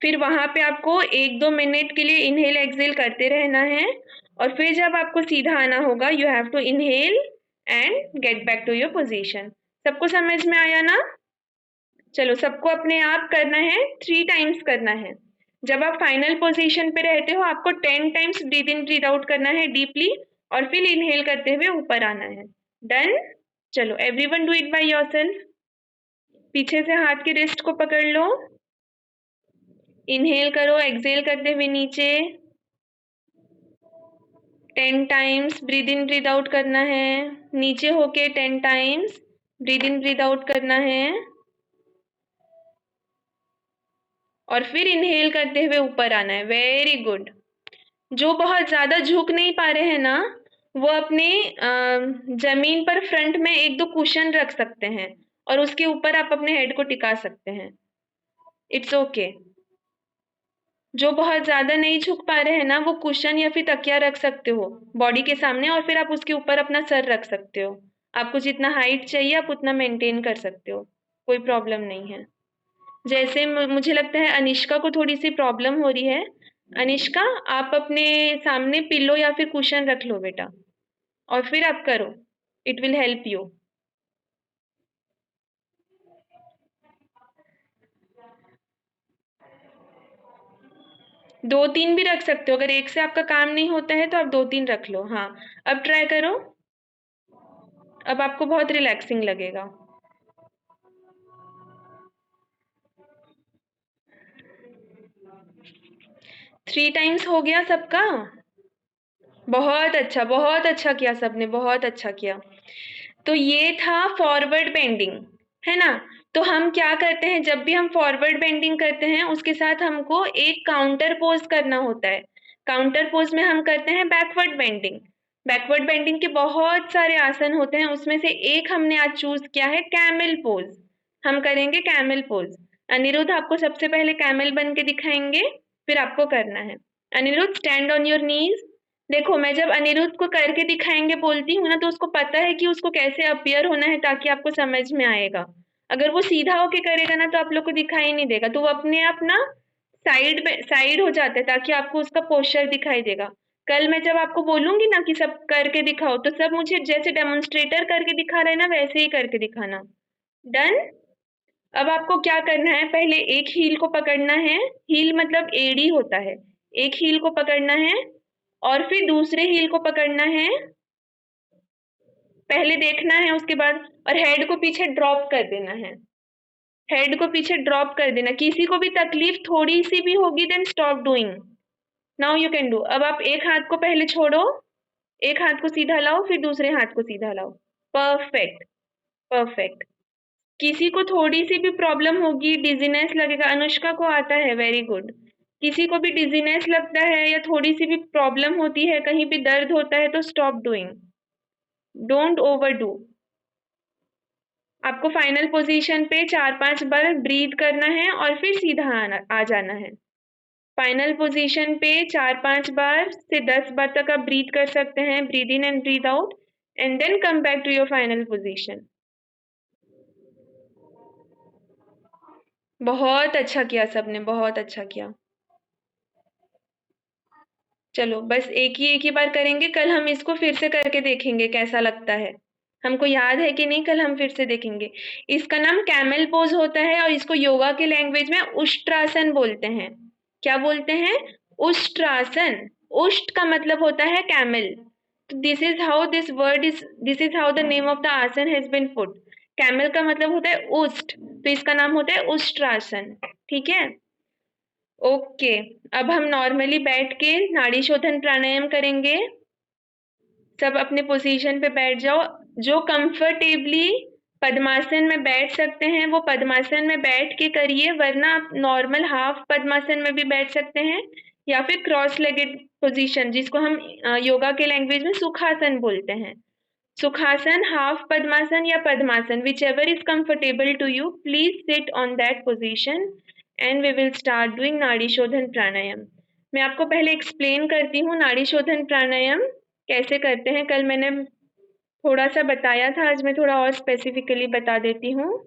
फिर वहां पे आपको 1-2 मिनट के लिए इनहेल एक्सेल करते रहना है और फिर जब आपको सीधा आना होगा, you have to inhale and get back to your position. सबको समझ में आया ना? चलो, सबको अपने आप करना है, 3 टाइम्स करना है। जब आप फाइनल पोजीशन पे रहते हो, आपको 10 times breathe in breathe out करना है डीपली और फिर इनहेल करते हुए ऊपर आना है। डन? चलो, everyone do it by yourself. पीछे से हाथ की रिस्ट को पकड़ लो। इनहेल करो, एक्सेल करते हुए नीचे 10 times breathe in breathe out करना है। नीचे होके 10 times breathe in breathe out करना है और फिर इनहेल करते हुए ऊपर आना है। Very good. जो बहुत ज्यादा झुक नहीं पा रहे हैं ना, वो अपने जमीन पर फ्रंट में 1-2 कुशन रख सकते हैं और उसके ऊपर आप अपने हेड को टिका सकते हैं। It's okay. जो बहुत ज्यादा नहीं झुक पा रहे हैं ना, वो कुशन या फिर तकिया रख सकते हो बॉडी के सामने और फिर आप उसके ऊपर अपना सर रख सकते हो। आपको जितना हाइट चाहिए आप उतना मेंटेन कर सकते हो, कोई प्रॉब्लम नहीं है। जैसे मुझे लगता है अनिष्का को थोड़ी सी प्रॉब्लम हो रही है। अनिष्का, आप अपने सामने पिल्लो या फिर कुशन रख लो बेटा और फिर आप करो, इट विल हेल्प यू। 2-3 भी रख सकते हो, अगर एक से आपका काम नहीं होता है तो आप 2-3 रख लो। हाँ, अब ट्राई करो। अब आपको बहुत रिलैक्सिंग लगेगा। 3 टाइम्स हो गया सबका? बहुत अच्छा किया सबने, बहुत अच्छा किया। तो ये था फॉरवर्ड बेंडिंग, है ना। तो हम क्या करते हैं, जब भी हम फॉरवर्ड बेंडिंग करते हैं उसके साथ हमको एक काउंटर पोज करना होता है। काउंटर पोज में हम करते हैं बैकवर्ड बेंडिंग। बैकवर्ड बेंडिंग के बहुत सारे आसन होते हैं, उसमें से एक हमने आज चूज किया है कैमल पोज। हम करेंगे कैमल पोज। अनिरुद्ध आपको सबसे पहले कैमल बन के दिखाएंगे, फिर आपको करना है। Aniruddh, stand on your knees. देखो, मैं जब अनिरुद्ध को करके दिखाएंगे बोलती हूँ ना, तो उसको पता है कि उसको कैसे अपीयर होना है ताकि आपको समझ में आएगा। अगर वो सीधा होके करेगा ना तो आप लोग को दिखाई नहीं देगा, तो वो अपने आप ना साइड हो जाता है ताकि आपको उसका पोस्चर दिखाई देगा। कल मैं जब आपको बोलूंगी ना कि सब करके दिखाओ, तो सब मुझे जैसे डेमोन्स्ट्रेटर करके दिखा रहे हैं ना, वैसे ही करके दिखाना। डन? अब आपको क्या करना है, पहले एक हील को पकड़ना है। हील मतलब एड़ी होता है। एक हील को पकड़ना है और फिर दूसरे हील को पकड़ना है। पहले देखना है, उसके बाद और हेड को पीछे ड्रॉप कर देना है। हेड को पीछे ड्रॉप कर देना। किसी को भी तकलीफ थोड़ी सी भी होगी, then stop doing. Now you can do. अब आप एक हाथ को पहले छोड़ो, एक हाथ को सीधा लाओ, फिर दूसरे हाथ को सीधा लाओ। Perfect, perfect. किसी को थोड़ी सी भी प्रॉब्लम होगी, डिजीनेस लगेगा, अनुष्का को आता है, वेरी गुड। किसी को भी डिजीनेस लगता है या थोड़ी सी भी प्रॉब्लम होती है, कहीं भी दर्द होता है, तो स्टॉप डूइंग, डोंट ओवरडू। आपको फाइनल पोजीशन पे 4-5 बार ब्रीथ करना है और फिर सीधा आ जाना है। फाइनल पोजीशन पे 4-5 बार से 10 बार तक आप ब्रीथ कर सकते हैं, breathe in and breathe out, and then come back to your final position. बहुत अच्छा किया सबने, बहुत अच्छा किया। चलो बस एक ही बार करेंगे, कल हम इसको फिर से करके देखेंगे कैसा लगता है। हमको याद है कि नहीं, कल हम फिर से देखेंगे। इसका नाम कैमल पोज होता है और इसको योगा के लैंग्वेज में उष्ट्रासन बोलते हैं। क्या बोलते हैं? उष्ट्रासन। उष्ट का मतलब होता है कैमल। तो this is how the name of the आसन हैज बीन पुट। कैमल का मतलब होता है उष्ट, तो इसका नाम होता है उष्ट्रासन। ठीक है, ओके। अब हम नॉर्मली बैठ के नाड़ी शोधन प्राणायाम करेंगे। सब अपने पोजीशन पे बैठ जाओ। जो कंफर्टेबली पद्मासन में बैठ सकते हैं वो पद्मासन में बैठ के करिए, वरना आप नॉर्मल हाफ पद्मासन में भी बैठ सकते हैं, या फिर क्रॉस लेगेड पोजीशन जिसको हम योगा के लैंग्वेज में सुखासन बोलते हैं। सुखासन, हाफ पद्मासन या पद्मासन, whichever is comfortable to you, please sit on that position and we will start doing नाड़ी शोधन प्राणायाम। मैं आपको पहले एक्सप्लेन करती हूँ नाड़ी शोधन प्राणायाम कैसे करते हैं। कल मैंने थोड़ा सा बताया था, आज मैं थोड़ा और स्पेसिफिकली बता देती हूँ।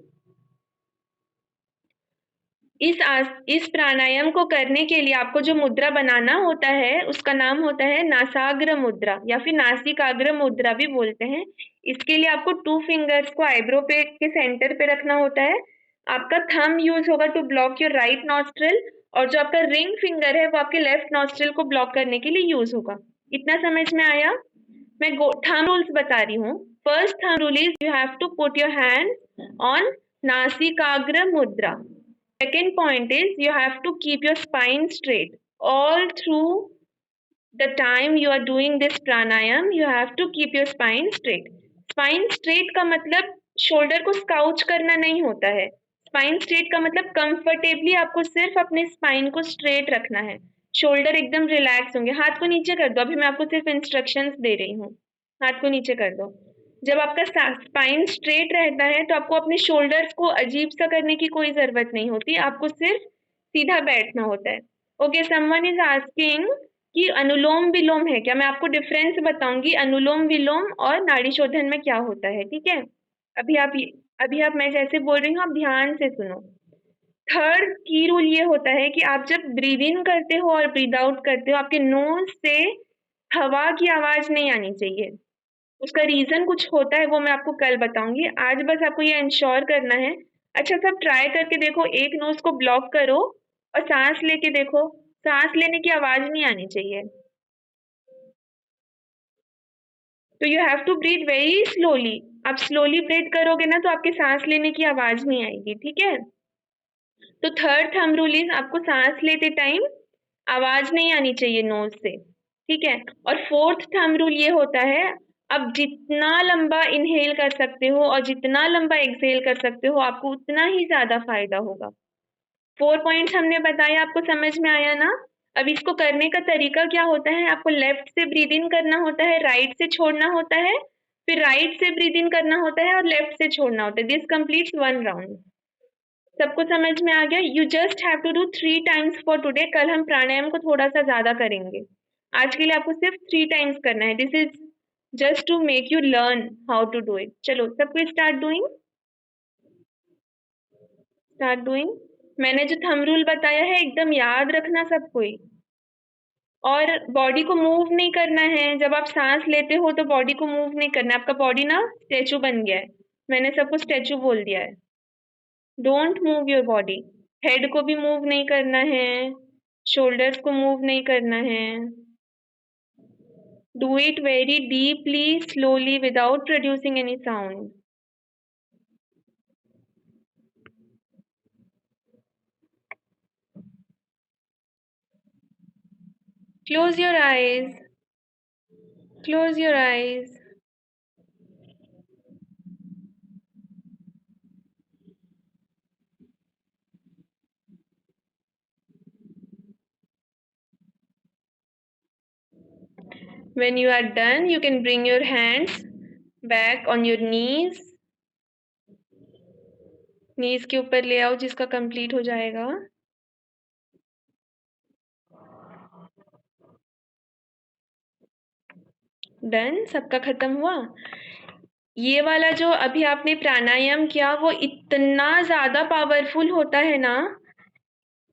इस प्राणायाम को करने के लिए आपको जो मुद्रा बनाना होता है उसका नाम होता है नासाग्र मुद्रा या फिर नासिकाग्र मुद्रा भी बोलते हैं। इसके लिए आपको 2 फिंगर्स को आईब्रो पे के सेंटर पे रखना होता है। आपका थंब यूज होगा to block your right nostril, और जो आपका रिंग फिंगर है वो आपके लेफ्ट नॉस्ट्रिल को ब्लॉक करने के लिए यूज होगा। इतना समझ में आया? मैं थंब रूल्स बता रही हूँ। First thumb rule is you have to put your hand on Nasikagra mudra. Second point is you have to keep your spine straight all through the time you are doing this pranayam. You have to keep your spine straight. Spine straight का मतलब shoulder को स्काउच करना नहीं होता है। Spine straight का मतलब comfortably आपको सिर्फ अपने स्पाइन को स्ट्रेट रखना है। शोल्डर एकदम रिलैक्स होंगे। हाथ को नीचे कर दो, अभी मैं आपको सिर्फ इंस्ट्रक्शंस दे रही हूँ। हाथ को नीचे कर दो। जब आपका स्पाइन स्ट्रेट रहता है तो आपको अपने शोल्डर्स को अजीब सा करने की कोई जरूरत नहीं होती, आपको सिर्फ सीधा बैठना होता है। ओके, समवन इज आस्किंग कि अनुलोम विलोम है क्या? मैं आपको डिफरेंस बताऊंगी अनुलोम विलोम और नाड़ी शोधन में क्या होता है। ठीक है, अभी आप अभी आप मैं जैसे बोल रही हूँ आप ध्यान से सुनो। थर्ड की रूल ये होता है कि आप जब ब्रीद इन करते हो और ब्रीद आउट करते हो आपके नोज से हवा की आवाज नहीं आनी चाहिए। उसका रीजन कुछ होता है, वो मैं आपको कल बताऊंगी। आज बस आपको ये इंश्योर करना है। अच्छा, सब ट्राई करके देखो, एक नोज को ब्लॉक करो और सांस लेके देखो, सांस लेने की आवाज नहीं आनी चाहिए। तो you have to breathe very slowly. आप स्लोली ब्रीथ करोगे ना तो आपके सांस लेने की आवाज नहीं आएगी। ठीक है, तो थर्ड थंब रूल इज आपको सांस लेते टाइम आवाज नहीं आनी चाहिए नोज से। ठीक है, और फोर्थ थंब रूल ये होता है आप जितना लंबा इनहेल कर सकते हो और जितना लंबा एक्सहेल कर सकते हो आपको उतना ही ज्यादा फायदा होगा। 4 पॉइंट्स हमने बताया, आपको समझ में आया ना? अब इसको करने का तरीका क्या होता है, आपको लेफ्ट से ब्रीद इन करना होता है, राइट से छोड़ना होता है, फिर राइट से ब्रीद इन करना होता है और लेफ्ट से छोड़ना होता है। This completes 1 round. सबको समझ में आ गया? You just have to do 3 times for today. कल हम प्राणायाम को थोड़ा सा ज्यादा करेंगे, आज के लिए आपको सिर्फ 3 टाइम्स करना है। This is just to make you learn how to do it. चलो सबको स्टार्ट डूइंग। मैंने जो थंब रूल बताया है एकदम याद रखना सब कोई, और बॉडी को मूव नहीं करना है। जब आप सांस लेते हो तो बॉडी को मूव नहीं करना है। आपका बॉडी ना स्टेचू बन गया है, मैंने सबको स्टेचू बोल दिया है। Don't move your body. Head को भी मूव नहीं करना है, शोल्डर्स को मूव नहीं करना है। Do it very deeply, slowly, without producing any sound. Close your eyes. Close your eyes. When you are done, you can bring your hands back on your knees. Knees के ऊपर ले आओ जिसका complete हो जाएगा। डन, सबका खत्म हुआ। ये वाला जो अभी आपने प्राणायाम किया वो इतना ज्यादा पावरफुल होता है ना,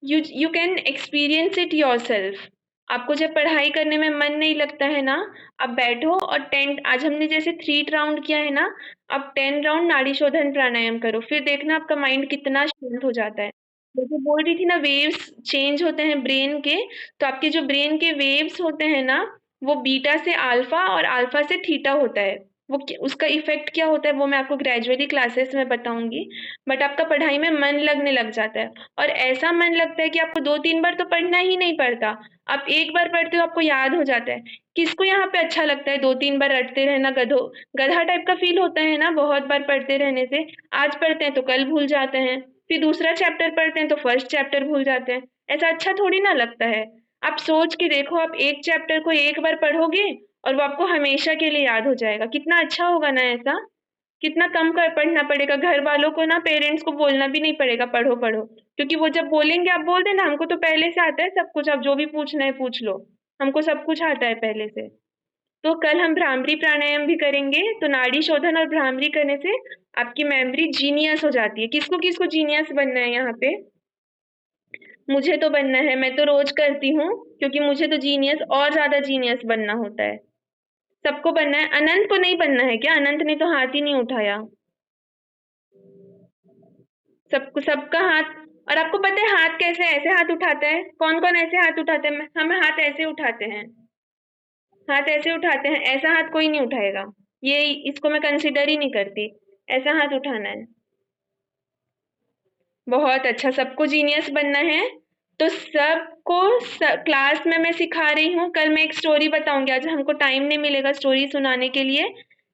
you can experience it yourself. आपको जब पढ़ाई करने में मन नहीं लगता है ना, आप बैठो और 10, आज हमने जैसे 3 राउंड किया है ना, आप 10 राउंड नाड़ी शोधन प्राणायाम करो, फिर देखना आपका माइंड कितना शांत हो जाता है। जैसे बोल रही थी ना, वेव्स चेंज होते हैं ब्रेन के, तो आपके जो ब्रेन के वेव्स होते हैं ना, वो बीटा से अल्फा और अल्फा से थीटा होता है। उसका इफेक्ट क्या होता है वो मैं आपको ग्रेजुअली क्लासेस में बताऊंगी। बट आपका पढ़ाई में मन लगने लग जाता है, और ऐसा मन लगता है कि आपको 2-3 बार तो पढ़ना ही नहीं पड़ता। आप एक बार पढ़ते हो आपको याद हो जाता है। किसको यहाँ पे अच्छा लगता है 2-3 बार रटते रहना, गधा टाइप का फील होता है ना बहुत बार पढ़ते रहने से। आज पढ़ते हैं तो कल भूल जाते हैं, फिर दूसरा चैप्टर पढ़ते हैं तो फर्स्ट चैप्टर भूल जाते हैं। ऐसा अच्छा थोड़ी ना लगता है। आप सोच के देखो, आप एक चैप्टर को एक बार पढ़ोगे और वो आपको हमेशा के लिए याद हो जाएगा, कितना अच्छा होगा ना ऐसा। कितना कम कर पढ़ना पड़ेगा घर वालों को ना, पेरेंट्स को बोलना भी नहीं पड़ेगा पढ़ो पढ़ो, क्योंकि वो जब बोलेंगे आप बोल देना हमको तो पहले से आता है सब कुछ, आप जो भी पूछना है पूछ लो, हमको सब कुछ आता है पहले से। तो कल हम भ्रामरी प्राणायाम भी करेंगे, तो नाड़ी शोधन और भ्रामरी करने से आपकी मेमोरी जीनियस हो जाती है। किसको किसको जीनियस बनना है यहाँ पे? मुझे तो बनना है, मैं तो रोज करती हूँ, क्योंकि मुझे तो जीनियस और ज्यादा जीनियस बनना होता है। सबको बनना है, अनंत को नहीं बनना है क्या? अनंत ने तो हाथ ही नहीं उठाया। सबको सबका हाथ। और आपको पता है हाथ कैसे ऐसे हाथ उठाते हैं? कौन कौन ऐसे हाथ उठाते हैं? हम हाथ ऐसे उठाते हैं। हाथ ऐसे उठाते हैं, ऐसा हाथ कोई नहीं उठाएगा। ये इसको मैं कंसिडर ही नहीं करती। ऐसा हाथ उठाना है। बहुत अच्छा, सबको जीनियस बनना है। तो सबको क्लास में मैं सिखा रही हूँ। कल मैं एक स्टोरी बताऊंगी, आज हमको टाइम नहीं मिलेगा स्टोरी सुनाने के लिए।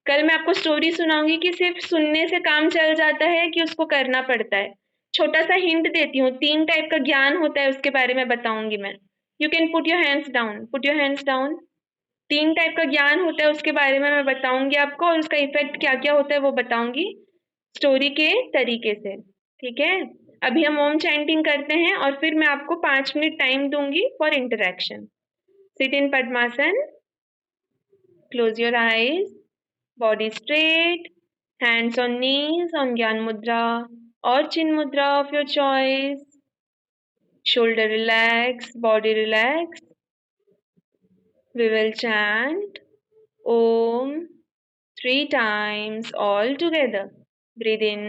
कल मैं आपको स्टोरी सुनाऊंगी कि सिर्फ सुनने से काम चल जाता है कि उसको करना पड़ता है। छोटा सा हिंट देती हूँ, 3 टाइप का ज्ञान होता है उसके बारे में बताऊंगी मैं। You can put your hands down, put your hands down. 3 type का ज्ञान होता है उसके बारे में मैं बताऊंगी आपको, और उसका इफेक्ट क्या क्या होता है वो बताऊंगी स्टोरी के तरीके से। ठीक है? अभी हम ओम चैंटिंग करते हैं और फिर मैं आपको 5 मिनट टाइम दूंगी for interaction. Sit in padmasana, close your eyes, body straight, hands on knees on ज्ञान मुद्रा और चिन मुद्रा of your choice, shoulder relax, body relax. We will chant Om 3 times all together. Breathe in.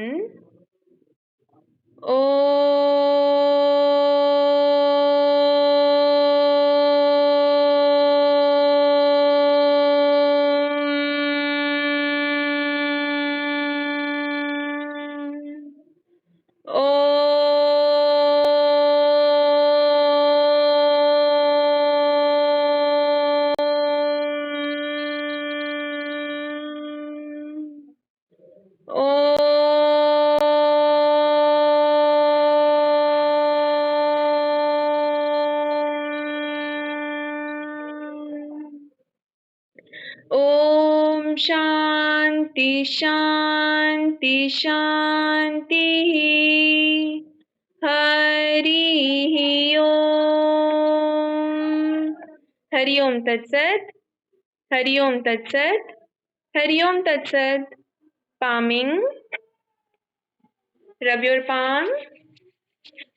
Om Shanti शांति शांति। हरि ओम। हरि ओम तत्सत। हरि ओम तत्सत। हरि ओम तत्सत। Palming, rub your palm.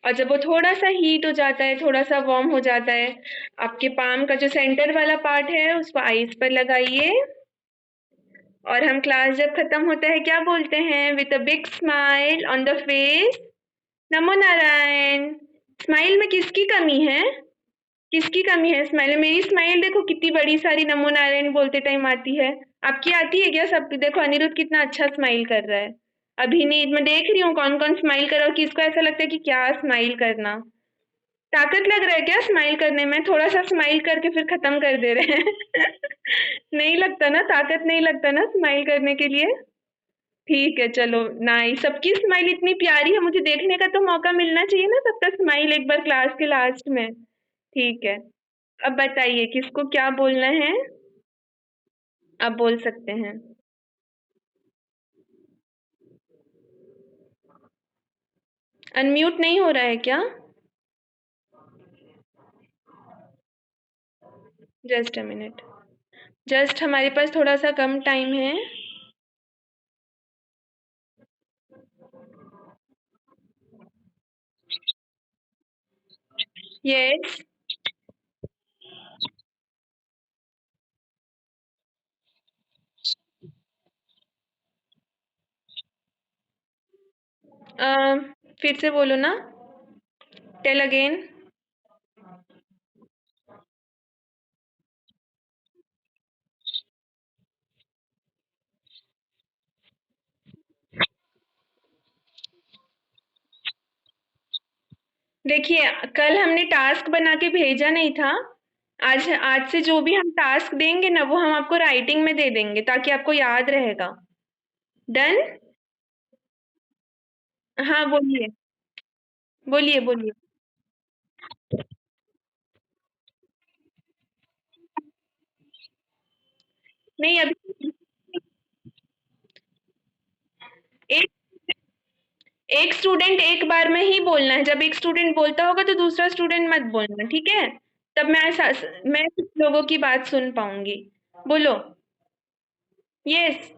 और जब वो थोड़ा सा हीट हो जाता है, थोड़ा सा वार्म हो जाता है, आपके पाम का जो सेंटर वाला पार्ट है उसको आईज पर लगाइए। और हम क्लास जब खत्म होता है क्या बोलते हैं? With a big smile on the face, NaMo Narayan. Smile में किसकी कमी है? किसकी कमी है स्माइल में? मेरी स्माइल देखो कितनी बड़ी सारी नमो नारायण बोलते टाइम आती है। आपकी आती है क्या? सबकी देखो, अनिरुद्ध कितना अच्छा स्माइल कर रहा है। अभिनीत, मैं देख रही हूँ कौन कौन स्माइल कर रहा है, किसको ऐसा लगता है कि क्या स्माइल करना, ताकत लग रहा है क्या स्माइल करने में? थोड़ा सा स्माइल करके फिर खत्म कर दे रहे हैं। नहीं लगता ना, ताकत नहीं लगता ना स्माइल करने के लिए? ठीक है, चलो नाइस। सबकी स्माइल इतनी प्यारी है, मुझे देखने का तो मौका मिलना चाहिए ना सबका स्माइल एक बार क्लास के लास्ट में। ठीक है, अब बताइए किसको क्या बोलना है? आप बोल सकते हैं। अनम्यूट नहीं हो रहा है क्या? Just a minute. जस्ट हमारे पास थोड़ा सा कम टाइम है। यस। फिर से बोलो ना। Tell again. देखिए, कल हमने टास्क बना के भेजा नहीं था। आज आज से जो भी हम टास्क देंगे ना वो हम आपको राइटिंग में दे देंगे ताकि आपको याद रहेगा। डन। हाँ बोलिए। बोलिए बोलिए। नहीं अभी एक एक स्टूडेंट एक बार में ही बोलना है। जब एक स्टूडेंट बोलता होगा तो दूसरा स्टूडेंट मत बोलना, ठीक है? तब मैं कुछ लोगों की बात सुन पाऊंगी। बोलो। यस।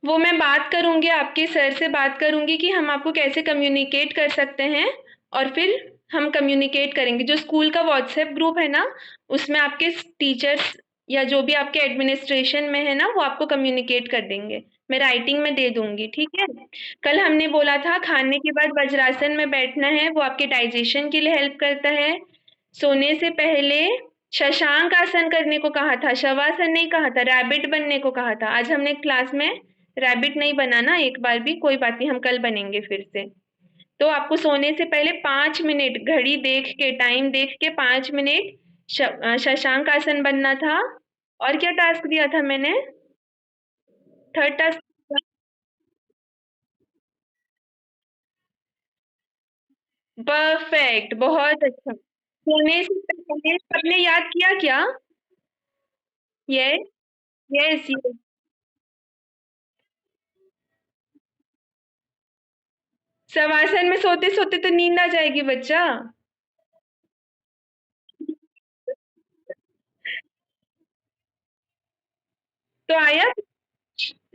वो मैं बात करूंगी, आपके सर से बात करूंगी कि हम आपको कैसे कम्युनिकेट कर सकते हैं। और फिर हम कम्युनिकेट करेंगे। जो स्कूल का व्हाट्सएप ग्रुप है ना, उसमें आपके टीचर्स या जो भी आपके एडमिनिस्ट्रेशन में है ना वो आपको कम्युनिकेट कर देंगे। मैं राइटिंग में दे दूंगी, ठीक है? कल हमने बोला था खाने के बाद वज्रासन में बैठना है, वो आपके डाइजेशन के लिए हेल्प करता है। सोने से पहले शशांक आसन करने को कहा था, शवासन नहीं कहा था। रैबिट बनने को कहा था। आज हमने क्लास में रैबिट नहीं बना ना एक बार भी, कोई बात नहीं, हम कल बनेंगे फिर से। तो आपको सोने से पहले 5 मिनट घड़ी देख के, टाइम देख के 5 मिनट शशांक आसन बनना था। और क्या टास्क दिया था मैंने? Third task. परफेक्ट, बहुत अच्छा। सोने से पहले सबने याद किया क्या? यस। Yes yes. शवासन में सोते सोते तो नींद आ जाएगी बच्चा। तो आया।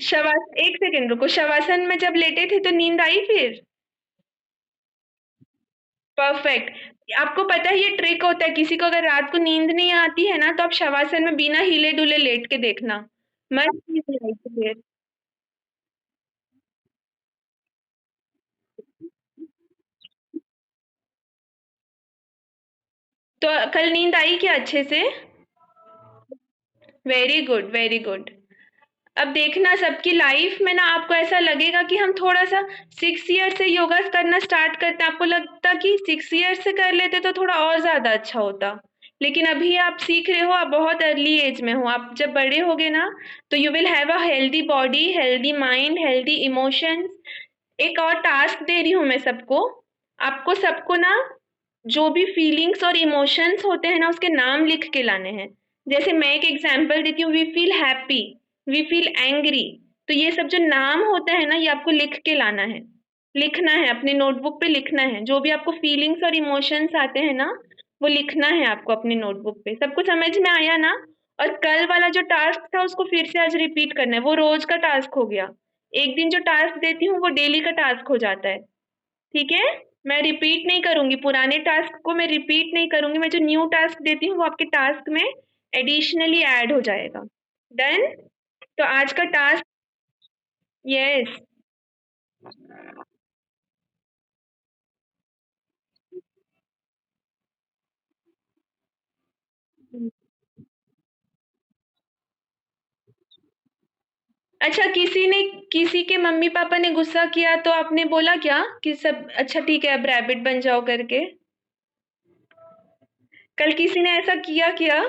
शवास एक सेकंड रुको, शवासन में जब लेटे थे तो नींद आई फिर? परफेक्ट। आपको पता है ये ट्रिक होता है, किसी को अगर रात को नींद नहीं आती है ना तो आप शवासन में बिना हिले डुले लेट के देखना। मस्त नींद आएगी फिर। तो कल नींद आई क्या अच्छे से? Very good very good. अब देखना सबकी लाइफ में ना आपको ऐसा लगेगा कि हम थोड़ा सा 6 ईयर से योगा करना स्टार्ट करते हैं, आपको लगता कि 6 ईयर से कर लेते तो थोड़ा और ज्यादा अच्छा होता। लेकिन अभी आप सीख रहे हो, आप बहुत अर्ली एज में हो। आप जब बड़े होगे ना तो you will have a healthy body, healthy mind, healthy emotions. एक और टास्क दे रही हूँ मैं सबको। आपको सबको ना जो भी फीलिंग्स और इमोशंस होते हैं ना उसके नाम लिख के लाने हैं। जैसे मैं एक एग्जांपल देती हूँ, we feel happy, we feel angry. तो ये सब जो नाम होता है ना ये आपको लिख के लाना है। लिखना है, अपने नोटबुक पे लिखना है। जो भी आपको फीलिंग्स और इमोशंस आते हैं ना वो लिखना है आपको अपने नोटबुक पे। सबको समझ में आया ना? और कल वाला जो टास्क था उसको फिर से आज रिपीट करना है, वो रोज का टास्क हो गया। एक दिन जो टास्क देती हूँ वो डेली का टास्क हो जाता है। ठीक है? मैं रिपीट नहीं करूंगी, पुराने टास्क को मैं रिपीट नहीं करूंगी। मैं जो न्यू टास्क देती हूँ वो आपके टास्क में एडिशनली ऐड हो जाएगा। डन। तो आज का टास्क। यस। अच्छा, किसी के मम्मी पापा ने गुस्सा किया तो आपने बोला क्या कि सब अच्छा ठीक है अब रैबिट बन जाओ करके? कल किसी ने ऐसा किया क्या?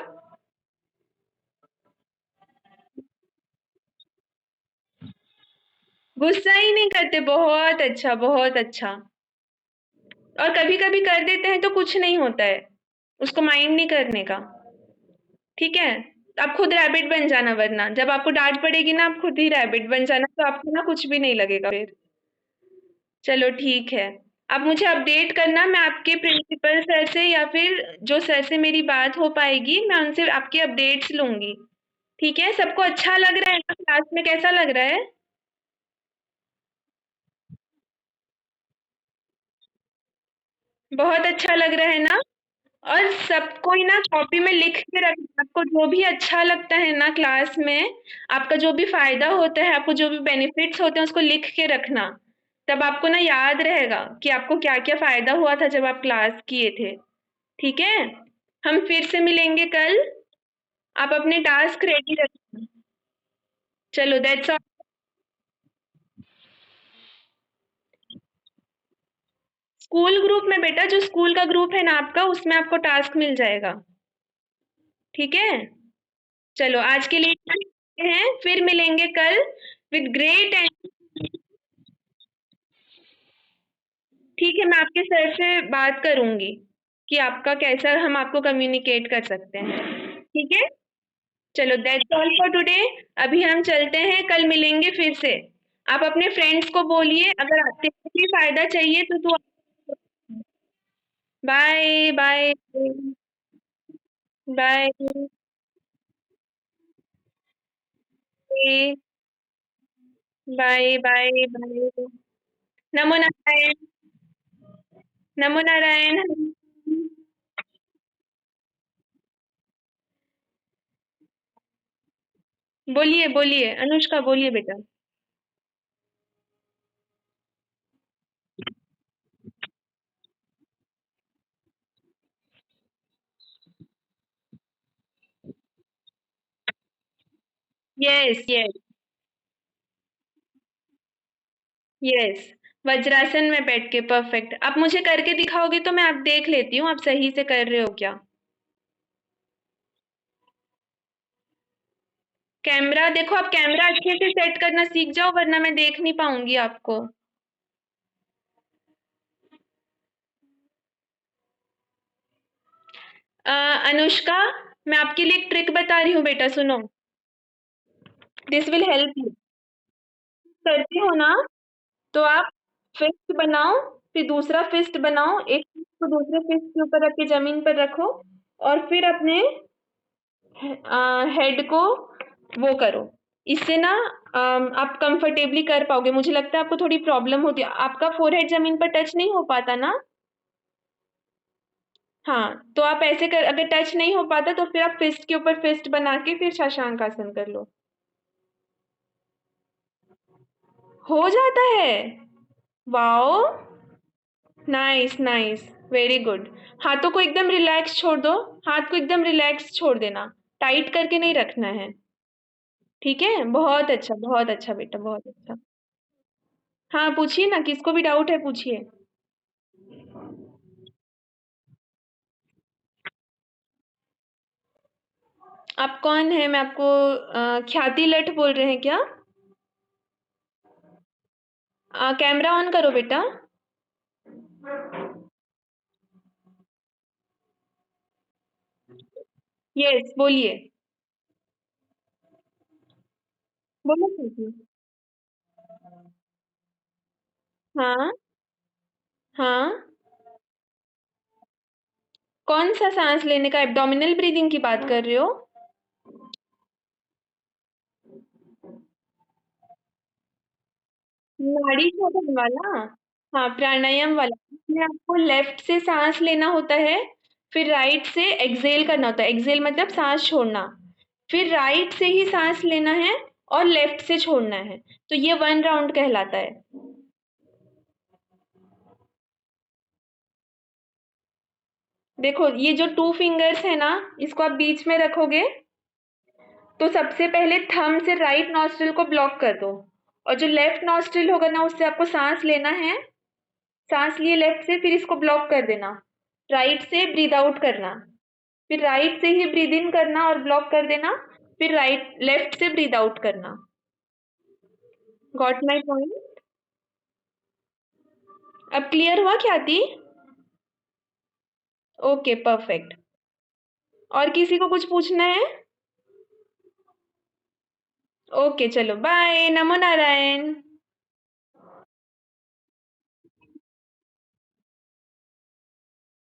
गुस्सा ही नहीं करते, बहुत अच्छा बहुत अच्छा। और कभी कभी कर देते हैं तो कुछ नहीं होता है, उसको माइंड नहीं करने का। ठीक है? तो आप खुद रैबिट बन जाना, वरना जब आपको डांट पड़ेगी ना आप खुद ही रैबिट बन जाना, तो आपको ना कुछ भी नहीं लगेगा फिर। चलो ठीक है। आप मुझे अपडेट करना, मैं आपके प्रिंसिपल सर से या फिर जो सर से मेरी बात हो पाएगी मैं उनसे आपके अपडेट्स लूंगी। ठीक है, सबको अच्छा लग रहा है ना? क्लास में कैसा लग रहा है? बहुत अच्छा लग रहा है ना? और सबको ही ना कॉपी में लिख के रखना, आपको जो भी अच्छा लगता है ना क्लास में, आपका जो भी फायदा होता है, आपको जो भी बेनिफिट्स होते हैं उसको लिख के रखना। तब आपको ना याद रहेगा कि आपको क्या क्या फायदा हुआ था जब आप क्लास किए थे। ठीक है, हम फिर से मिलेंगे कल। आप अपने टास्क रेडी रखना। चलो, दैट्स ऑल। स्कूल ग्रुप में बेटा, जो स्कूल का ग्रुप है ना आपका, उसमें आपको टास्क मिल जाएगा। ठीक है, चलो आज के लिए इतना ही रखते हैं, फिर मिलेंगे कल विद ग्रेट एंड। ठीक है, मैं आपके सर से बात करूंगी कि आपका कैसा हम आपको कम्युनिकेट कर सकते हैं। ठीक है, चलो, दैट्स ऑल फॉर टुडे। अभी हम चलते हैं, कल मिलेंगे फिर से। आप अपने फ्रेंड्स को बोलिए, अगर आपको भी फायदा चाहिए तो तू। Bye bye. Bye bye bye bye. नमो नारायण। नमो नारायण। बोलिए बोलिए अनुष्का, बोलिए बेटा। Yes yes. यस, वज्रासन में बैठ के परफेक्ट। आप मुझे करके दिखाओगे तो मैं आप देख लेती हूँ आप सही से कर रहे हो क्या। कैमरा देखो, आप कैमरा अच्छे से सेट करना सीख जाओ, वरना मैं देख नहीं पाऊंगी आपको। अनुष्का, मैं आपके लिए एक ट्रिक बता रही हूँ बेटा, सुनो। This will help you. करती हो ना, तो आप फिस्ट बनाओ, फिर दूसरा फिस्ट बनाओ, एक फिस्ट को दूसरे फिस्ट के ऊपर रख के जमीन पर रखो, और फिर अपने हेड को वो करो। इससे ना आप कंफर्टेबली कर पाओगे। मुझे लगता है आपको थोड़ी प्रॉब्लम होती है, आपका फोरहेड जमीन पर टच नहीं हो पाता ना। हाँ, तो आप ऐसे कर, अगर टच नहीं हो पाता तो फिर आप फिस्ट के ऊपर फिस्ट बना के फिर शशांक आसन कर लो। हो जाता है। Wow, nice nice, very good. हाथों को एकदम रिलैक्स छोड़ दो। हाथ को एकदम रिलैक्स छोड़ देना, टाइट करके नहीं रखना है। ठीक है, बहुत अच्छा बेटा, बहुत अच्छा। हाँ, पूछिए ना, किसको भी डाउट है पूछिए। आप कौन है? मैं आपको ख्याति लठ बोल रहे हैं क्या? कैमरा ऑन करो बेटा। यस, बोलिए। बोलो कीजिए। हाँ हाँ। कौन सा सांस लेने का? एब्डोमिनल ब्रीदिंग की बात कर रहे हो? नाड़ी शोधन वाला? हाँ, प्राणायाम वाला। इसमें आपको लेफ्ट से सांस लेना होता है, फिर राइट से एक्सेल करना होता है। एक्सेल मतलब सांस छोड़ना। फिर राइट से ही सांस लेना है और लेफ्ट से छोड़ना है। तो ये 1 राउंड कहलाता है। देखो, ये जो 2 फिंगर्स है ना, इसको आप बीच में रखोगे, तो सबसे पहले थंब से राइट नॉस्ट्रिल को ब्लॉक कर दो, और जो लेफ्ट नॉस्ट्रिल होगा ना, उससे आपको सांस लेना है। सांस लिए लेफ्ट से, फिर इसको ब्लॉक कर देना। राइट से ब्रीद आउट करना, फिर राइट से ही ब्रीद इन करना और ब्लॉक कर देना, फिर राइट लेफ्ट से ब्रीद आउट करना। Got my point? अब क्लियर हुआ ख्याति? Okay, perfect. और किसी को कुछ पूछना है? ओके, चलो, बाय, नमो नारायण।